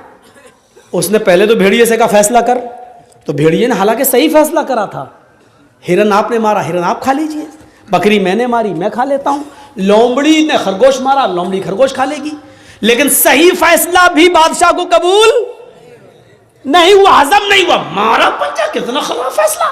उसने पहले तो भेड़िए से कहा फैसला कर, तो भेड़िए ने हालांकि सही फैसला करा था। हिरन आपने मारा, हिरन आप खा लीजिए, बकरी मैंने मारी, मैं खा लेता हूं। लोमड़ी ने खरगोश मारा, लोमड़ी खरगोश खा लेगी। लेकिन सही फैसला भी बादशाह को कबूल नहीं हुआ, हजम नहीं हुआ, मारा पंजा, कितना खराब फैसला।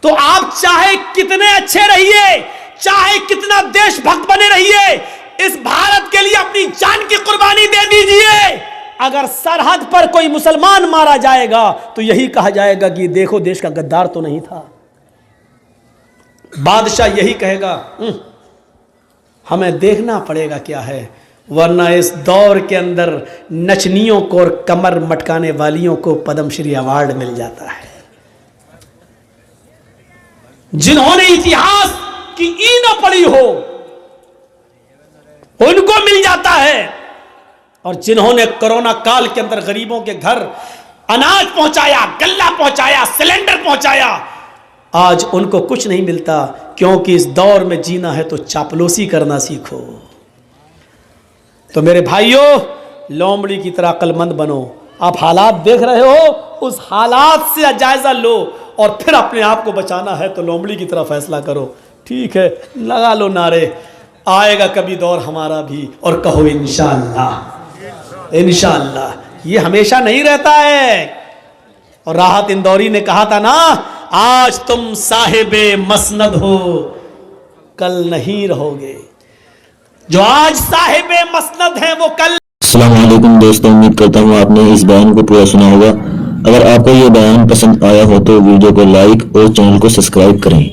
तो आप चाहे कितने अच्छे रहिए, चाहे कितना देशभक्त बने रहिए, इस भारत के लिए अपनी जान की कुर्बानी दे दीजिए। अगर सरहद पर कोई मुसलमान मारा जाएगा तो यही कहा जाएगा कि देखो देश का गद्दार तो नहीं था। बादशाह यही कहेगा हमें देखना पड़ेगा क्या है, वरना इस दौर के अंदर नचनियों को और कमर मटकाने वालियों को पद्मश्री अवार्ड मिल जाता है। जिन्होंने इतिहास की ई न पढ़ी हो उनको मिल जाता है, और जिन्होंने कोरोना काल के अंदर गरीबों के घर अनाज पहुंचाया, गल्ला पहुंचाया, सिलेंडर पहुंचाया, आज उनको कुछ नहीं मिलता। क्योंकि इस दौर में जीना है तो चापलूसी करना सीखो। तो मेरे भाइयों, लोमड़ी की तरह अक्लमंद बनो। आप हालात देख रहे हो, उस हालात से जायजा लो और फिर अपने आप को बचाना है तो लोमड़ी की तरह फैसला करो। ठीक है, लगा लो नारे, आएगा कभी दौर हमारा भी, और कहो इंशाअल्लाह। इंशाअल्लाह ये हमेशा नहीं रहता है। और राहत इंदौरी ने कहा था ना, आज तुम साहिबे मसनद हो, कल नहीं रहोगे। जो आज साहिबे मसनद है वो कल। अस्सलाम वालेकुम दोस्तों, उम्मीद करता हूँ आपने इस बयान को पूरा सुना होगा। अगर आपको ये बयान पसंद आया हो तो वीडियो को लाइक और चैनल को सब्सक्राइब करें।